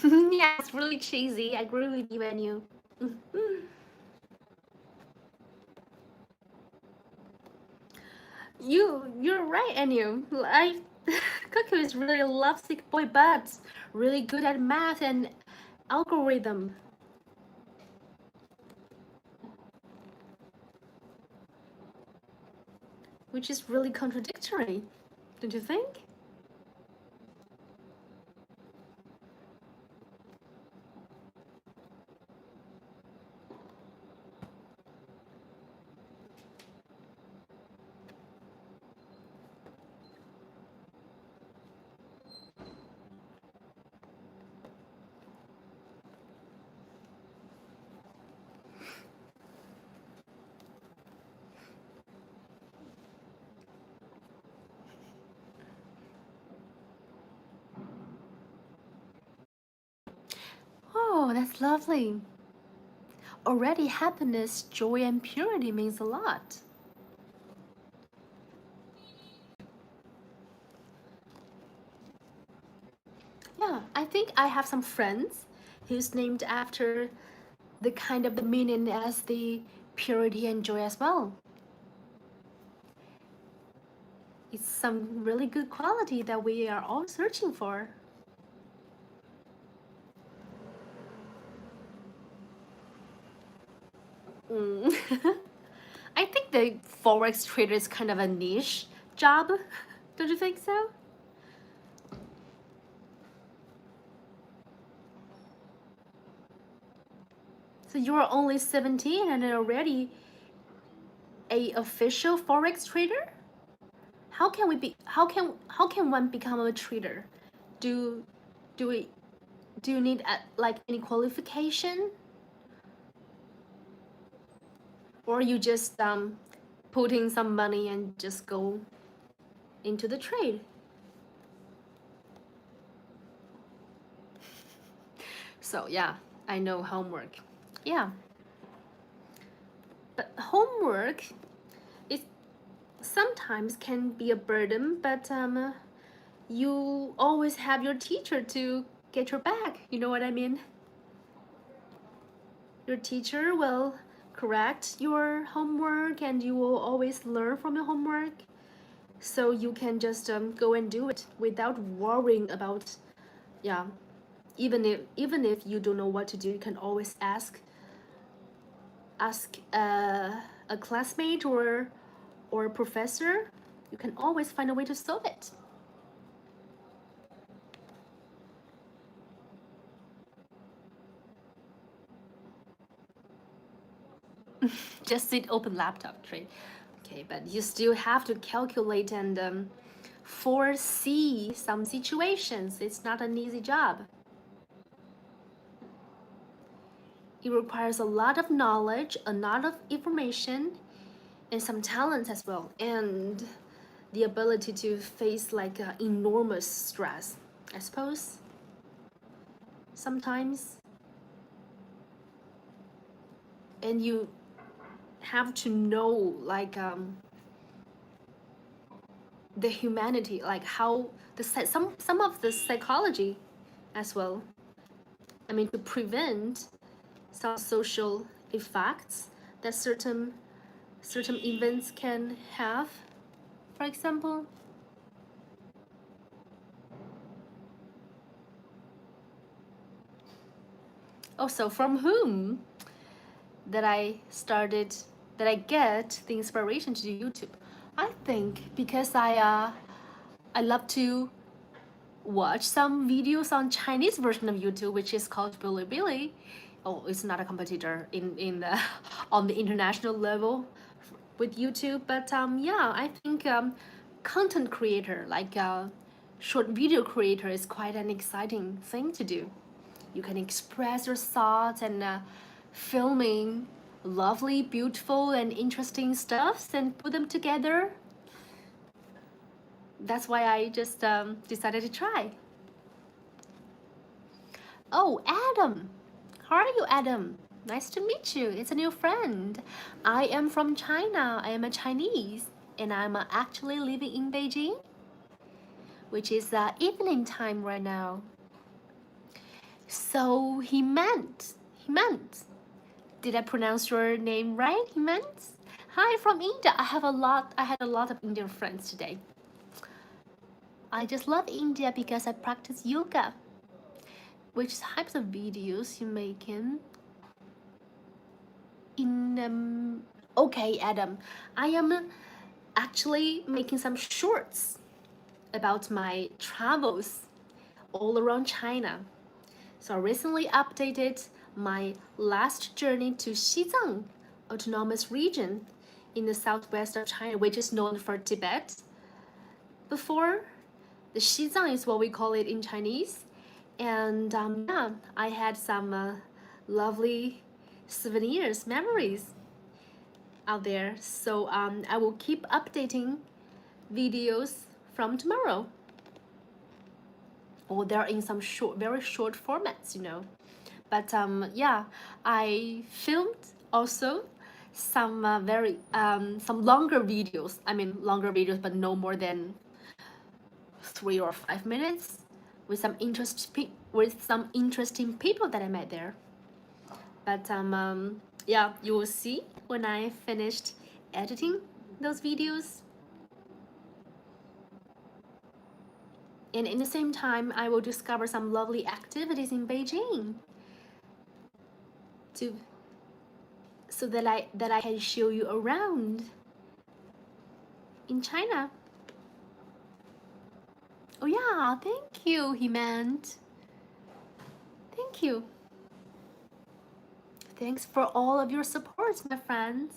Yeah, it's really cheesy. I agree with you, Anu. You're right, Anu. I Coco is really a lovesick boy, but really good at math and algorithm, which is really contradictory, don't you think? Oh, that's lovely. Already happiness, joy, and purity means a lot. Yeah, I think I have some friends who's named after the kind of the meaning as the purity and joy as well. It's some really good quality that we are all searching for. Mm. I think the forex trader is kind of a niche job. Don't you think so? So you are only 17 and already a official forex trader? How can one become a trader? Do do we do you need like any qualification, or you just put in some money and just go into the trade? So yeah, I know homework. Yeah, but homework is sometimes can be a burden, but you always have your teacher to get your back. You know what I mean? Your teacher will correct your homework and you will always learn from your homework. So you can just go and do it without worrying about, yeah, even if you don't know what to do, you can always ask a classmate or a professor, you can always find a way to solve it. Just sit open laptop tray. Okay, but you still have to calculate and foresee some situations. It's not an easy job. It requires a lot of knowledge, a lot of information, and some talent as well, and the ability to face like enormous stress, I suppose. Sometimes, and you have to know like the humanity, like how the some of the psychology as well. I mean, to prevent some social effects that certain events can have. For example, also from whom that I get the inspiration to do YouTube? I think because I love to watch some videos on Chinese version of YouTube, which is called Bilibili. Oh, it's not a competitor in the on the international level with YouTube, but yeah, I think content creator, like short video creator, is quite an exciting thing to do. You can express your thoughts and filming lovely, beautiful, and interesting stuffs and put them together. That's why I just decided to try. Oh, Adam. How are you, Adam? Nice to meet you. It's a new friend. I am from China. I am a Chinese, and I'm actually living in Beijing, which is evening time right now. So he meant. Did I pronounce your name right? He meant. Hi from India. I had a lot of Indian friends today. I just love India because I practice yoga. Which types of videos you making? Okay, Adam, I am actually making some shorts about my travels all around China. So I recently updated my last journey to Xizang Autonomous Region in the southwest of China, which is known for Tibet. Before, the Xizang is what we call it in Chinese. And yeah, I had some lovely souvenirs, memories out there. So I will keep updating videos from tomorrow. Or they're in some very short formats, you know. But yeah, I filmed also some some longer videos. I mean, longer videos, but no more than 3 or 5 minutes, with some interesting people that I met there. But yeah, you will see when I finished editing those videos. And in the same time, I will discover some lovely activities in Beijing so that I can show you around in China. Oh yeah, thank you, he meant. Thank you. Thanks for all of your support, my friends.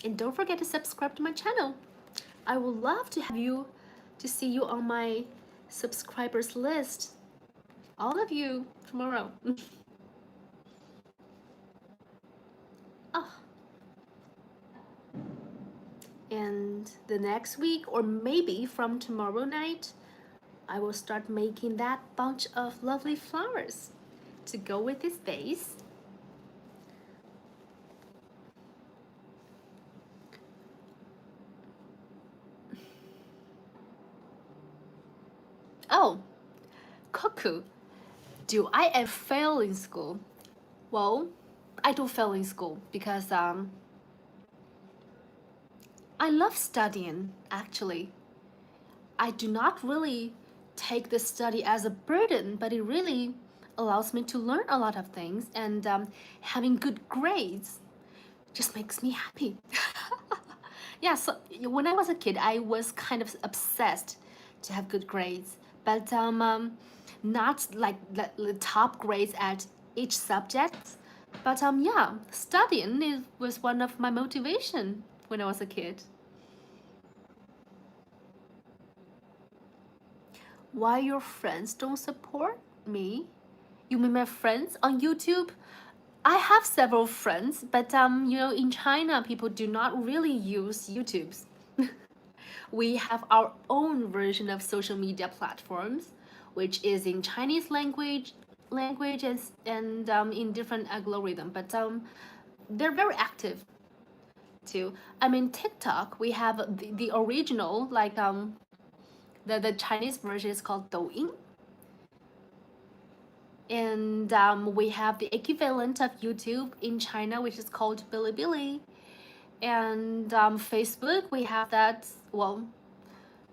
And don't forget to subscribe to my channel. I would love to see you on my subscribers list. All of you tomorrow. Oh. And the next week, or maybe from tomorrow night, I will start making that bunch of lovely flowers to go with this vase. Oh, Koku, do I ever fail in school? Well, I do fail in school because I love studying, actually. I do not really take the study as a burden, but it really allows me to learn a lot of things, and having good grades just makes me happy. Yeah, so when I was a kid, I was kind of obsessed to have good grades, but not like the top grades at each subject. But yeah, studying was one of my motivation when I was a kid. Why your friends don't support me? You mean my friends on YouTube? I have several friends, but in China, people do not really use YouTube's. We have our own version of social media platforms, which is in Chinese language and in different algorithm. But they're very active too. I mean, TikTok, we have the original, like the Chinese version is called Douyin. And we have the equivalent of YouTube in China, which is called Bilibili. And Facebook, we have that, well,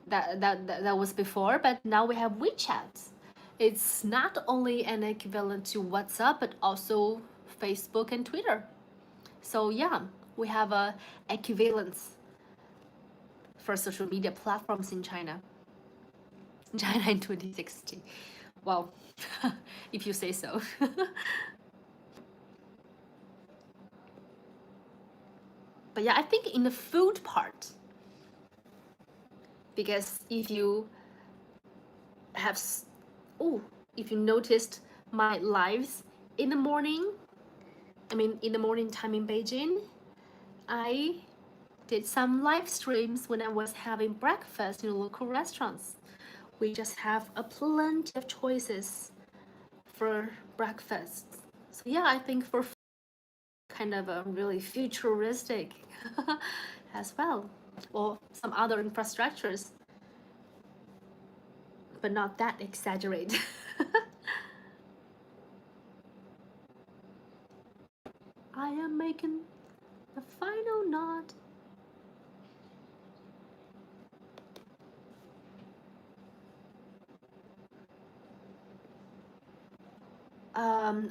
that was before, but now we have WeChat. It's not only an equivalent to WhatsApp, but also Facebook and Twitter. So yeah, we have a equivalence for social media platforms in China. China in 2060. Well, if you say so. But yeah, I think in the food part, because if you have, oh, if you noticed my lives in the morning, I mean, in the morning time in Beijing, I did some live streams when I was having breakfast in local restaurants. We just have a plenty of choices for breakfast. So yeah, I think for kind of a really futuristic as well, or some other infrastructures, but not that exaggerated. I am making the final knot.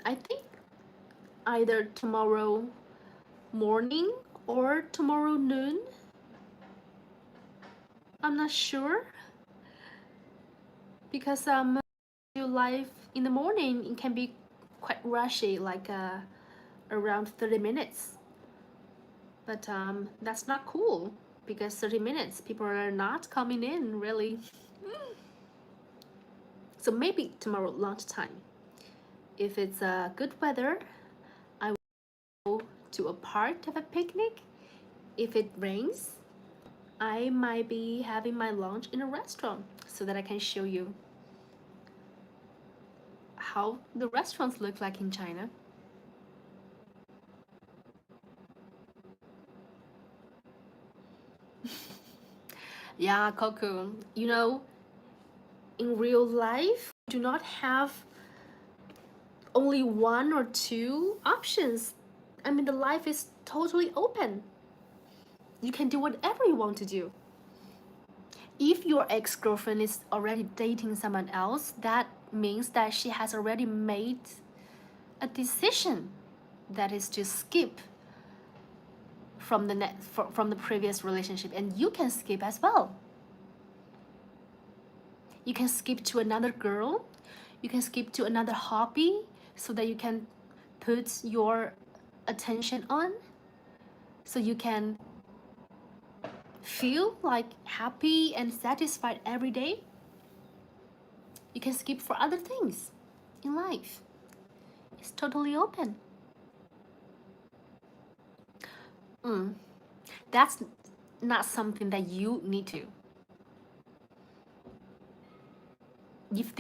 I think either tomorrow morning or tomorrow noon. I'm not sure because your life in the morning it can be quite rushy, like around 30 minutes. But that's not cool because 30 minutes people are not coming in really. So maybe tomorrow lunchtime. If it's good weather, I will go to a park to have a picnic. If it rains, I might be having my lunch in a restaurant so that I can show you how the restaurants look like in China. Yeah, Coco, in real life, you do not have only one or two options. I mean, the life is totally open. You can do whatever you want to do. If your ex-girlfriend is already dating someone else, that means that she has already made a decision, that is to skip from the previous relationship, and you can skip as well. You can skip to another girl, you can skip to another hobby so that you can put your attention on, so you can feel like happy and satisfied every day. You can skip for other things in life. It's totally open. That's not something that you need to. If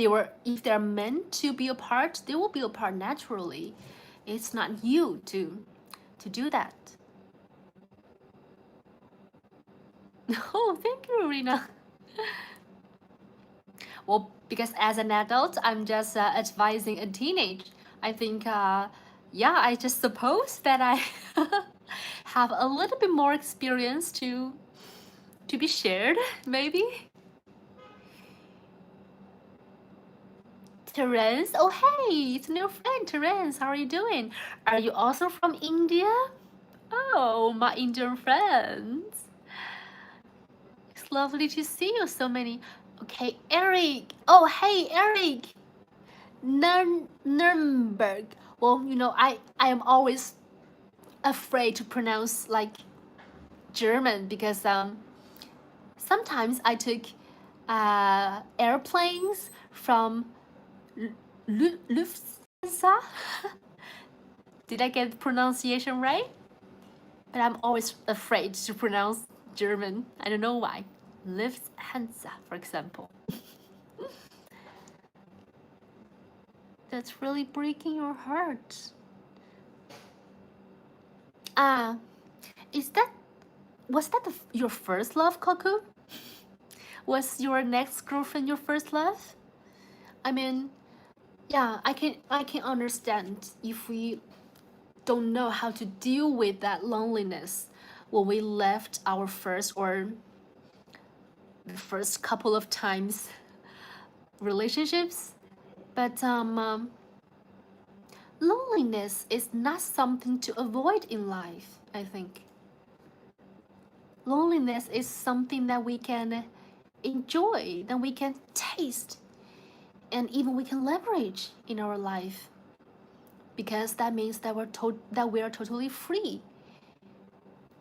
they're meant to be apart, they will be apart naturally. It's not you to do that. Oh, thank you, Rina. Well, because as an adult, I'm just advising a teenage. I think, yeah, I just suppose that I have a little bit more experience to be shared, maybe. Terence. Oh, hey, it's a new friend, Terence. How are you doing? Are you also from India? Oh, my Indian friends. It's lovely to see you so many. Okay, Eric. Oh, hey, Eric. Nuremberg. Well, you know, I am always afraid to pronounce like German because sometimes I took airplanes from Lufthansa. Did I get the pronunciation right? But I'm always afraid to pronounce German. I don't know why. Lufthansa, for example. That's really breaking your heart. Was that your first love, Koku? Was your next girlfriend your first love? I mean, yeah, I can understand if we don't know how to deal with that loneliness when we left our first or the first couple of times relationships. But loneliness is not something to avoid in life, I think. Loneliness is something that we can enjoy, that we can taste, and even we can leverage in our life. Because that means that we are totally free.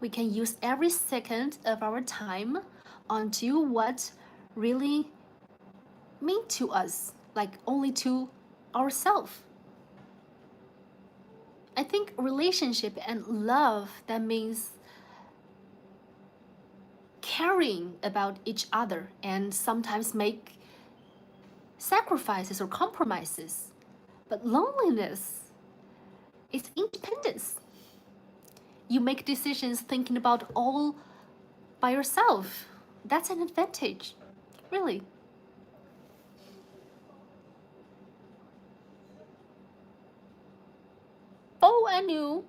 We can use every second of our time onto what really mean to us, like only to ourselves. I think relationship and love, that means caring about each other and sometimes make sacrifices or compromises. But loneliness is independence. You make decisions thinking about all by yourself. That's an advantage, really. Oh, I knew.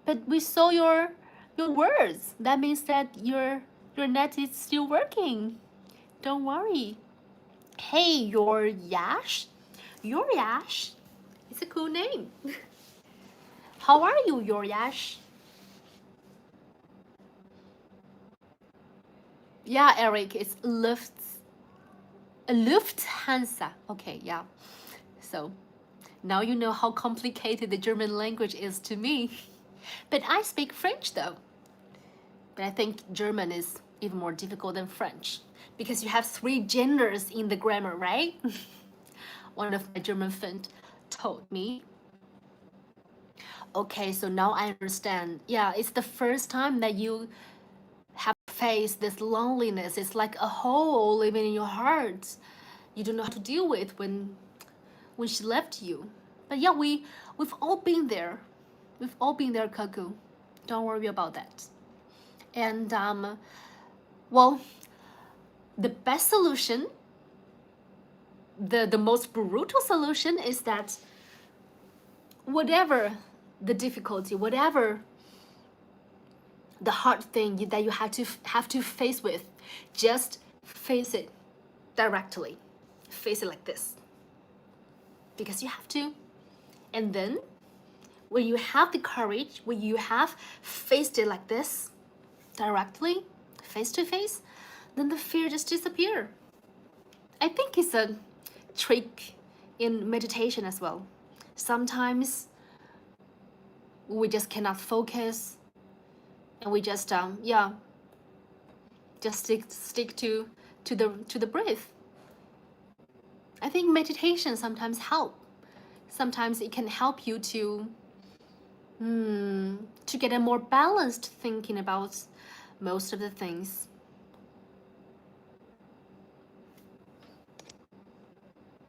But we saw your words. That means that your net is still working. Don't worry. Hey, your Yash? Your Yash? It's a cool name. How are you, your Yash? Yeah, Eric, it's Lufthansa. Okay, yeah. So now you know how complicated the German language is to me. But I speak French though. But I think German is even more difficult than French because you have 3 genders in the grammar, right? One of my German friends told me. Okay, so now I understand. Yeah, it's the first time that you have faced this loneliness. It's like a hole living in your heart. You don't know how to deal with when she left you. But yeah, we've all been there. We've all been there, Kaku. Don't worry about that. And well, the best solution, the most brutal solution is that whatever the difficulty, whatever the hard thing that you have to face with, just face it directly. Face it like this. Because you have to. And then when you have the courage, when you have faced it like this, directly, face to face, then the fear just disappears. I think it's a trick in meditation as well. Sometimes we just cannot focus, and we just just stick to the breath. I think meditation sometimes help. Sometimes it can help you to get a more balanced thinking about most of the things.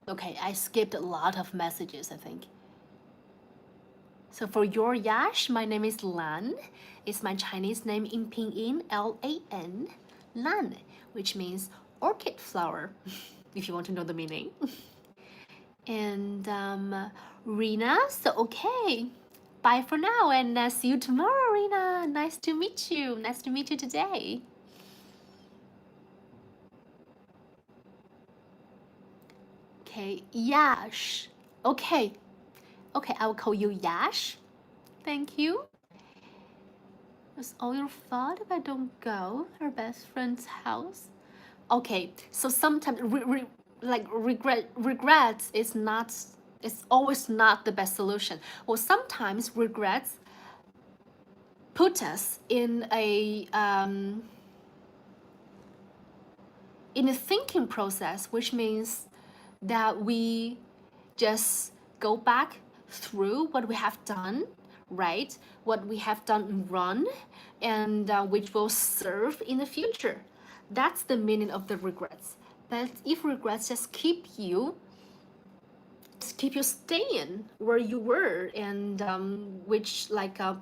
Okay, I skipped a lot of messages, I think. So for your Yash, my name is Lan. It's my Chinese name in Pinyin, Lan. Lan, which means orchid flower, if you want to know the meaning. And Rina, so okay. Bye for now and see you tomorrow, Rina. Nice to meet you. Nice to meet you today. Okay, Yash. Okay, I will call you Yash. Thank you. It's all your fault if I don't go her best friend's house. Okay, so sometimes regrets is not, it's always not the best solution. Well, sometimes regrets put us in a thinking process, which means that we just go back through what we have done, right? What we have done wrong, and which will serve in the future. That's the meaning of the regrets. But if regrets just keep you staying where you were, and which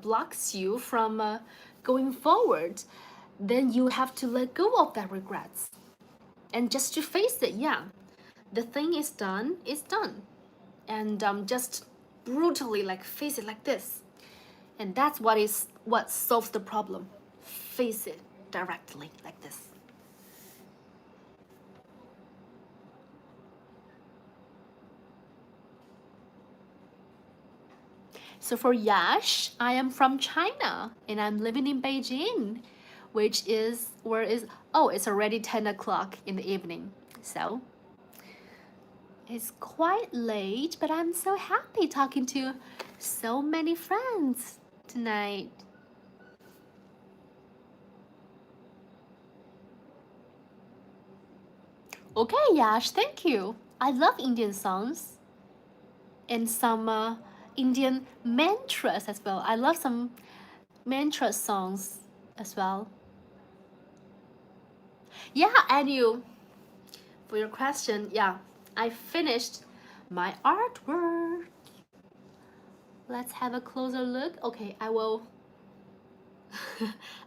blocks you from going forward, then you have to let go of that regrets and just to face it. Yeah, the thing is done, and just brutally face it like this, and that's what solves the problem. Face it directly like this. So for Yash, I am from China and I'm living in Beijing, which is it's already 10 o'clock in the evening. So it's quite late, but I'm so happy talking to so many friends tonight. Okay, Yash, thank you. I love Indian songs and some Indian mantras as well. I love some mantra songs as well. Yeah, and you, for your question, yeah, I finished my artwork. Let's have a closer look. Okay, I will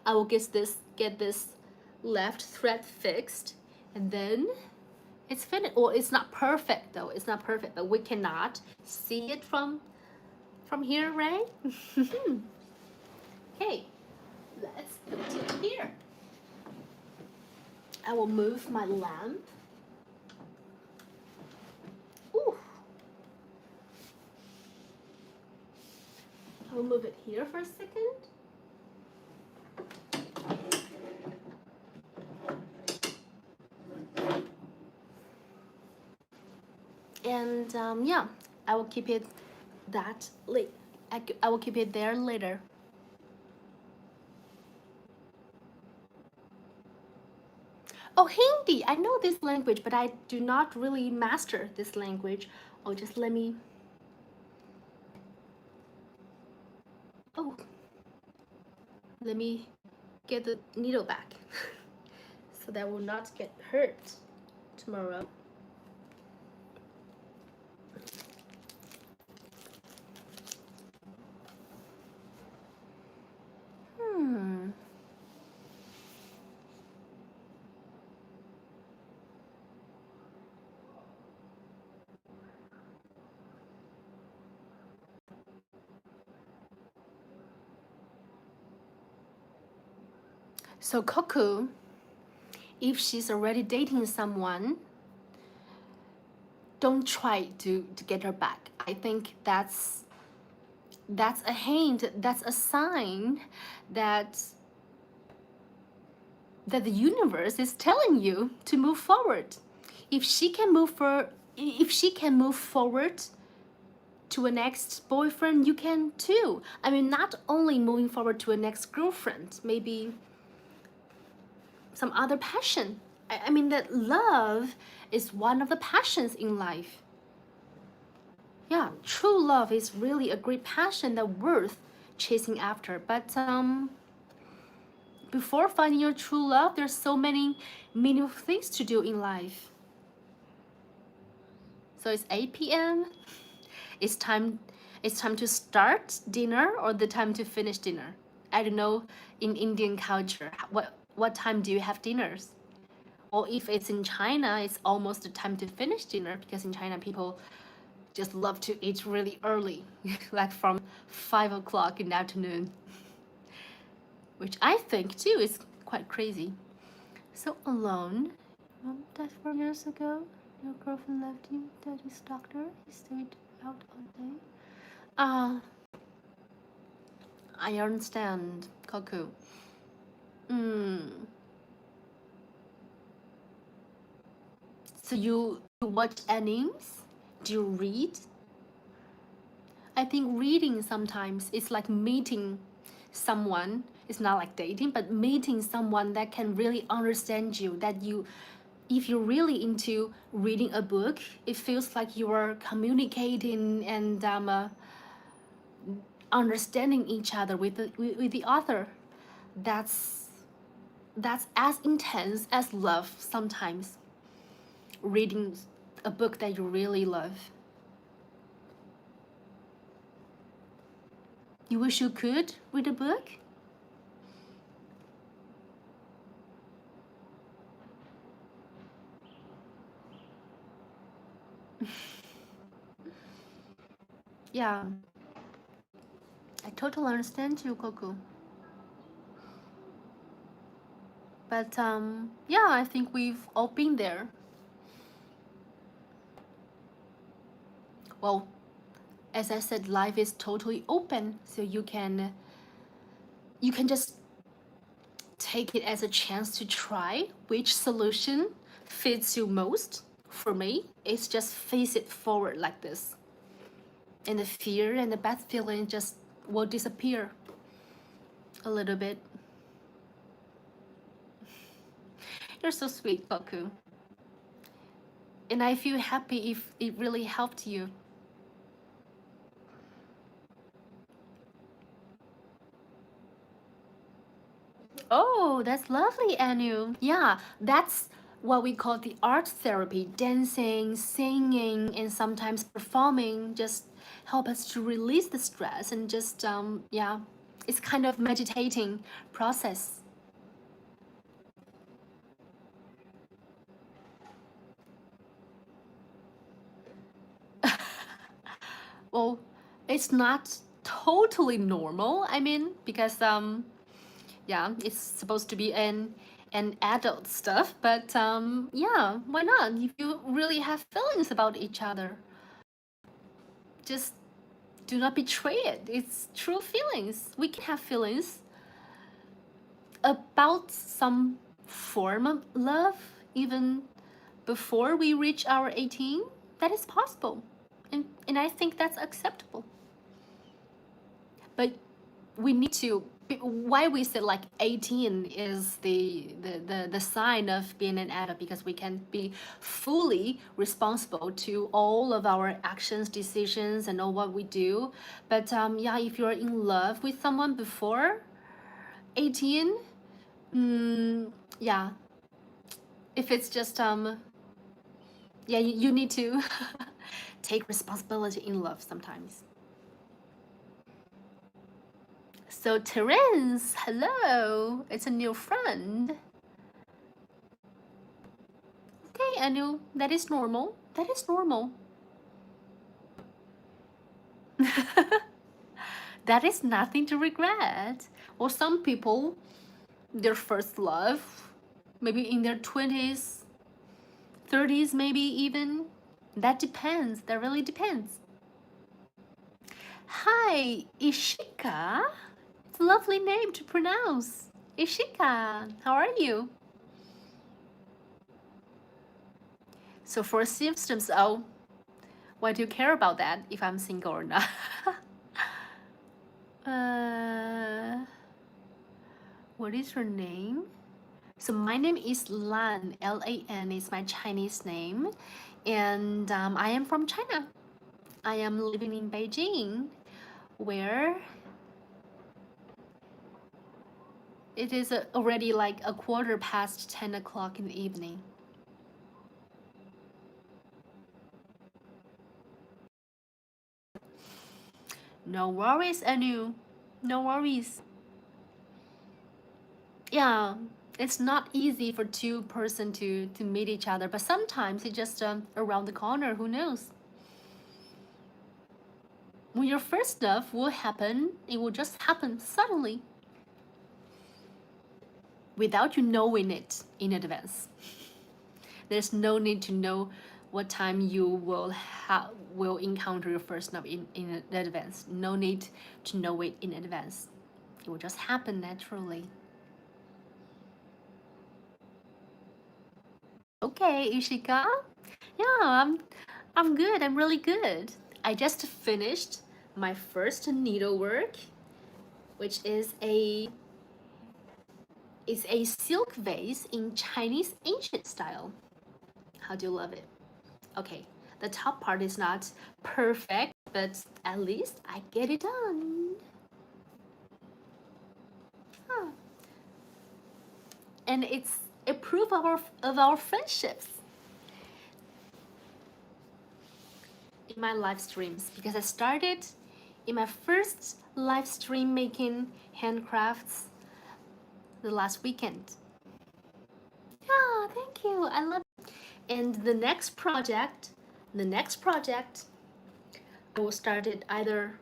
I will get this left thread fixed, and then it's finished. Well, it's not perfect though. It's not perfect, but we cannot see it from here, right? Okay, let's continue here. I will move my lamp. Ooh. I will move it here for a second. And yeah, I will keep it that late. I will keep it there later. Oh, Hindi! I know this language, but I do not really master this language. Oh, just let me... Oh, let me get the needle back so that I will not get hurt tomorrow. So Coco, if she's already dating someone, don't try to get her back. I think that's a hint, that's a sign that the universe is telling you to move forward. If she can move forward to a next boyfriend, you can too. I mean, not only moving forward to a next girlfriend, maybe some other passion. I mean that love is one of the passions in life. Yeah, true love is really a great passion that worth chasing after. But before finding your true love, there's so many meaningful things to do in life. So it's 8 p.m. It's time to start dinner or the time to finish dinner. I don't know in Indian culture what time do you have dinners? Or if it's in China, it's almost the time to finish dinner, because in China people just love to eat really early, like from 5 o'clock in the afternoon, which I think too is quite crazy. So alone, that's 4 years ago. Your girlfriend left you. Daddy's doctor. He stayed out all day. Ah, I understand, Koku. Hmm. So you watch animes? Do you read? I think reading sometimes is like meeting someone. It's not like dating, but meeting someone that can really understand you. That you, if you're really into reading a book, it feels like you are communicating and understanding each other with the author. That's that's as intense as love sometimes. Reading a book that you really love. You wish you could read a book? Yeah, I totally understand you, Coco. But yeah, I think we've all been there. Well, as I said, life is totally open, so you can just take it as a chance to try which solution fits you most. For me, it's just face it forward like this, and the fear and the bad feeling just will disappear a little bit. You're so sweet, Koku. And I feel happy if it really helped you. Oh, that's lovely, Anu. Yeah, that's what we call the art therapy. Dancing, singing, and sometimes performing just help us to release the stress and just yeah, it's kind of meditating process. Well, it's not totally normal. I mean, because yeah, it's supposed to be an adult stuff, but yeah, why not? If you really have feelings about each other, just do not betray it. It's true feelings. We can have feelings about some form of love even before we reach our 18. That is possible, and I think that's acceptable. But we need to, why we say like 18 is the sign of being an adult, because we can be fully responsible to all of our actions, decisions, and all what we do. But yeah, if you're in love with someone before 18, yeah, if it's just yeah, you need to take responsibility in love sometimes. So Terence, hello, it's a new friend. Okay, Anu, that is normal. That is normal. That is nothing to regret. Or some people, their first love, maybe in their 20s, 30s, maybe even. That depends. That really depends. Hi, Ishika. It's a lovely name to pronounce. Ishika, how are you? So for symptoms, oh, why do you care about that if I'm single or not? What is your name? So my name is Lan, Lan is my Chinese name, and I am from China. I am living in Beijing, where it is already like a quarter past 10 o'clock in the evening. No worries, Anu. No worries. Yeah, it's not easy for two person to meet each other, but sometimes it's just around the corner. Who knows? When your first love will happen, it will just happen suddenly without you knowing it in advance. There's no need to know what time you will encounter your first love in advance. No need to know it in advance. It will just happen naturally. Okay, Ishika. Yeah, I'm good. I'm really good. I just finished my first needlework, which is a silk vase in Chinese ancient style. How do you love it? Okay, the top part is not perfect, but at least I get it done. Huh. And it's a proof of our friendships in my live streams, because I started in my first live stream making handcrafts the last weekend. Yeah, thank you. I love it. And the next project, I will start it either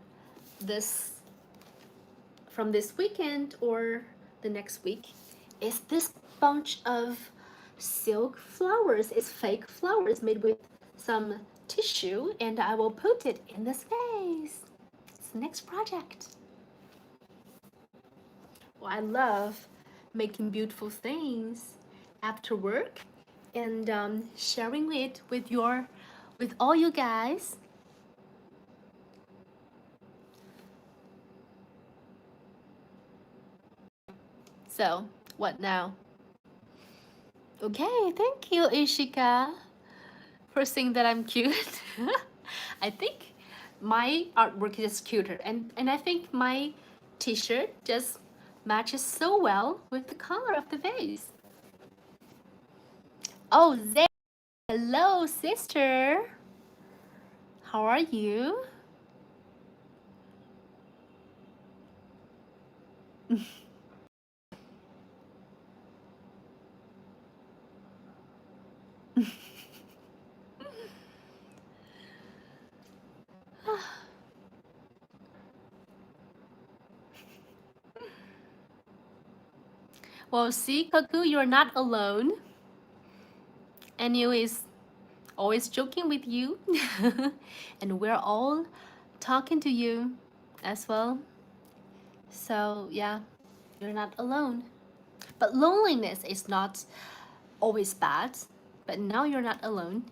from this weekend or the next week, is this bunch of silk flowers. It's fake flowers made with some tissue, and I will put it in this vase. It's the next project. Well, I love making beautiful things after work and sharing it with all you guys. So, what now? Okay, thank you, Ishika, for saying that I'm cute. I think my artwork is cuter, and I think my t-shirt just matches so well with the color of the vase. Oh, there. Hello, sister. How are you? Well, see, Koku, you're not alone. Anu is always joking with you. And we're all talking to you as well. So, yeah, you're not alone. But loneliness is not always bad. But now you're not alone.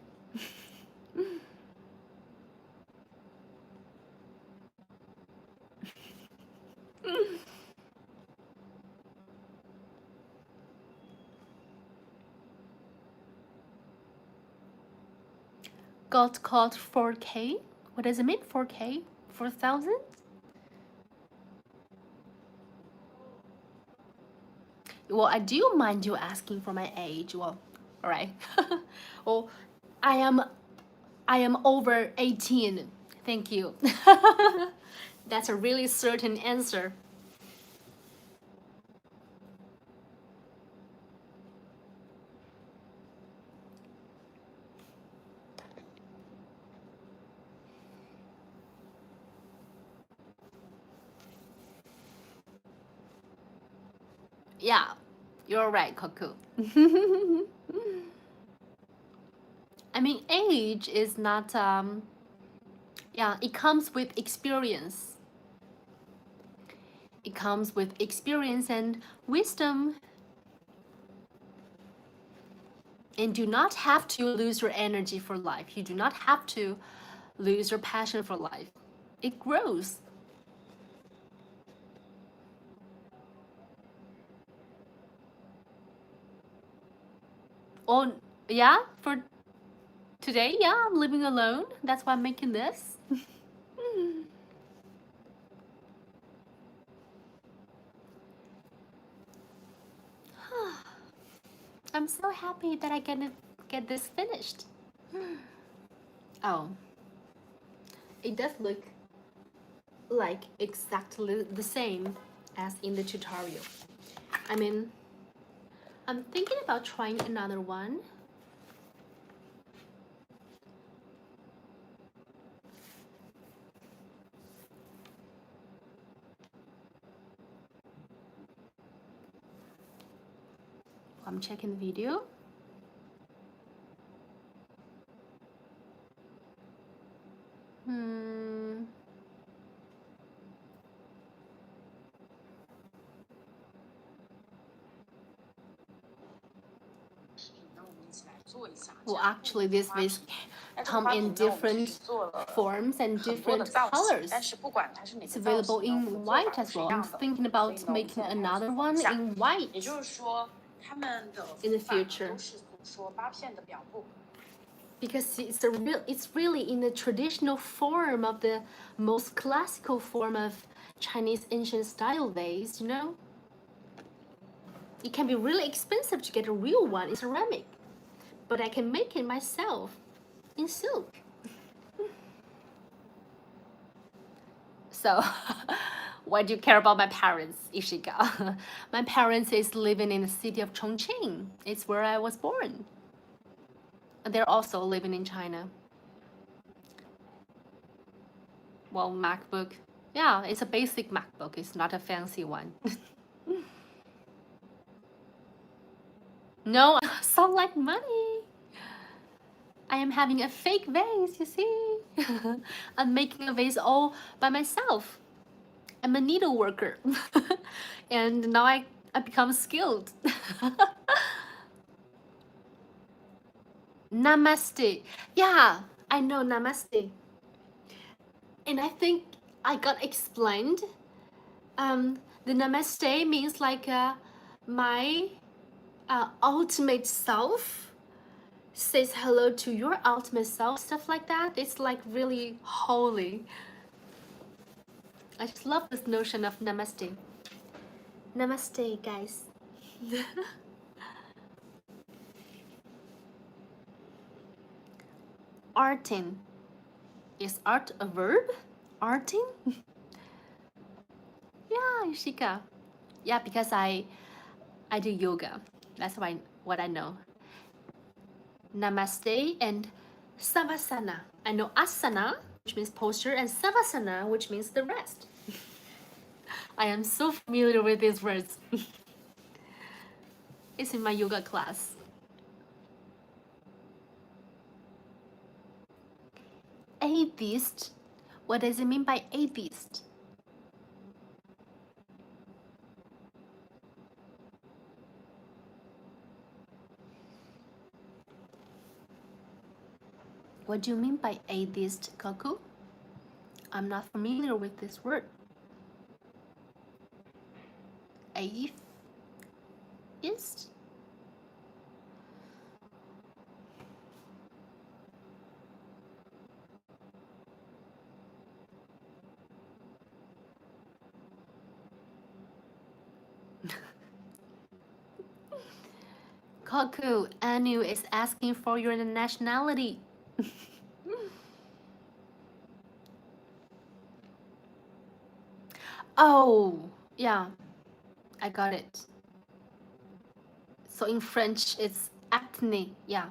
Got caught 4K? What does it mean, 4K? 4,000? Well, I do mind you asking for my age. Well, all right. Well, I am over 18. Thank you. That's a really certain answer. Yeah, you're right, Koku. I mean, age is not, yeah, it comes with experience. It comes with experience and wisdom. And do not have to lose your energy for life. You do not have to lose your passion for life. It grows. Oh, yeah, for today, yeah, I'm living alone. That's why I'm making this. I'm so happy that I get this finished. Oh, it does look like exactly the same as in the tutorial. I mean, I'm thinking about trying another one. I'm checking the video. Well, actually, this vase come in different forms and different colors. It's available in white as well. I'm thinking about making another one in white in the future. Because it's really in the traditional form of the most classical form of Chinese ancient style vase, you know? It can be really expensive to get a real one in ceramic, but I can make it myself in silk. So, why do you care about my parents, Ishika? My parents is living in the city of Chongqing. It's where I was born. They're also living in China. Well, MacBook. Yeah, it's a basic MacBook. It's not a fancy one. No, I sound like money. I am having a fake vase, you see? I'm making a vase all by myself. I'm a needle worker. And now I become skilled. Namaste. Yeah, I know namaste. And I think I got explained. The namaste means like my ultimate self says hello to your ultimate self, stuff like that. It's like really holy. I just love this notion of namaste. Namaste, guys. Arting. Is art a verb? Arting? Yeah, Ishika. Yeah, because I do yoga. That's what I know. Namaste and Savasana. I know asana, which means posture, and Savasana, which means the rest. I am so familiar with these words. It's in my yoga class. Atheist. What does it mean by atheist? What do you mean by atheist, Kaku? I'm not familiar with this word. Atheist? Kaku, Anu is asking for your nationality. Oh, yeah, I got it. So in French, it's acne, yeah.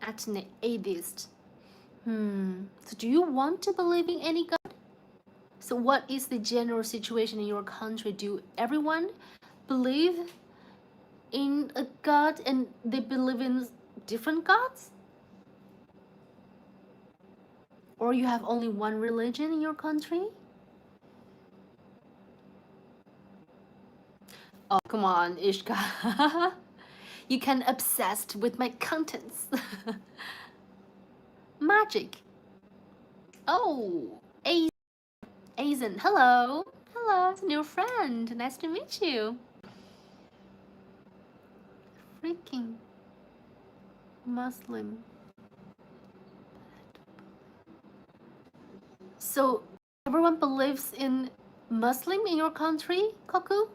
Acne, atheist. So do you want to believe in any god? So what is the general situation in your country? Do everyone believe in a god and they believe in different gods? Or you have only one religion in your country? Oh, come on, Ishka. You can obsessed with my contents. Magic. Oh, Aizen. Hello. Hello, it's a new friend. Nice to meet you. Freaking Muslim. So everyone believes in Muslim in your country, Koku?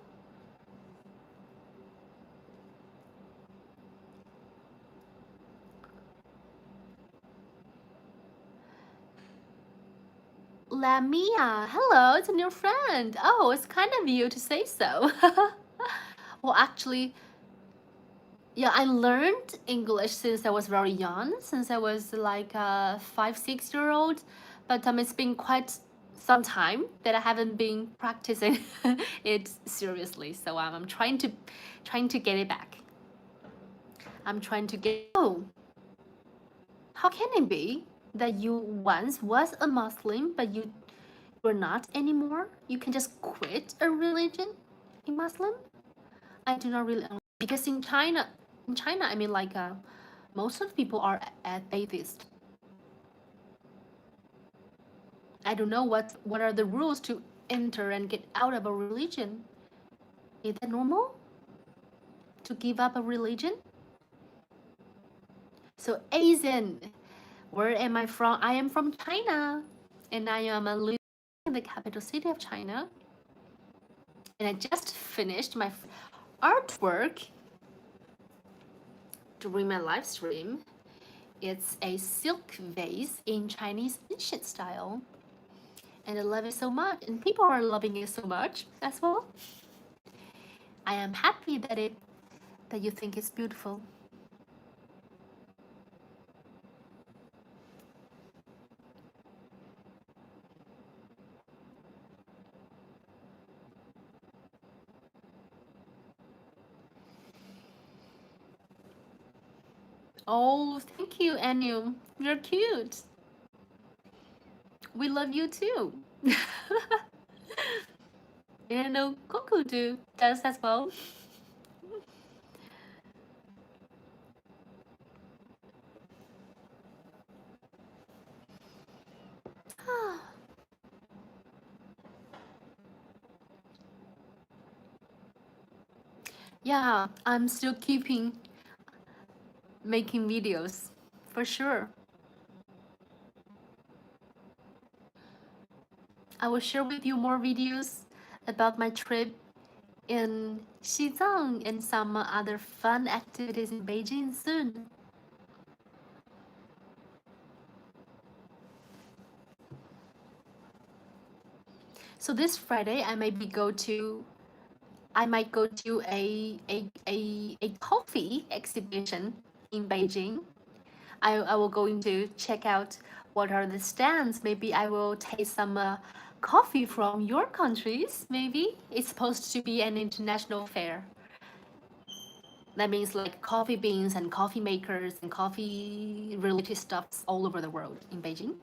Lamia, hello, it's a new friend. Oh, it's kind of you to say so. Well, actually, yeah, I learned English since I was very young, since I was like a 5-6-year-old, but it's been quite some time that I haven't been practicing it seriously. So I'm trying to get it back. I'm trying to get. Oh, how can it be that you once was a Muslim but you were not anymore? You can just quit a religion in Muslim? I do not really understand. Because in China, I mean like Most of the people are atheist. I don't know what are the rules to enter and get out of a religion. Is that normal? To give up a religion? So Asian, where am I from? I am from China, and I am living in the capital city of China. And I just finished my artwork during my live stream. It's a silk vase in Chinese ancient style. And I love it so much, and people are loving it so much as well. I am happy that you think it's beautiful. Oh, thank you, Anu. You're cute. We love you too. And I know Coco does as well. Yeah, I'm still keeping making videos for sure. I will share with you more videos about my trip in Xizang and some other fun activities in Beijing soon. So this Friday I might go to a coffee exhibition in Beijing. I will going to check out what are the stands. Maybe I will taste some coffee from your countries. Maybe it's supposed to be an international fair. That means like coffee beans and coffee makers and coffee related stuffs all over the world in Beijing.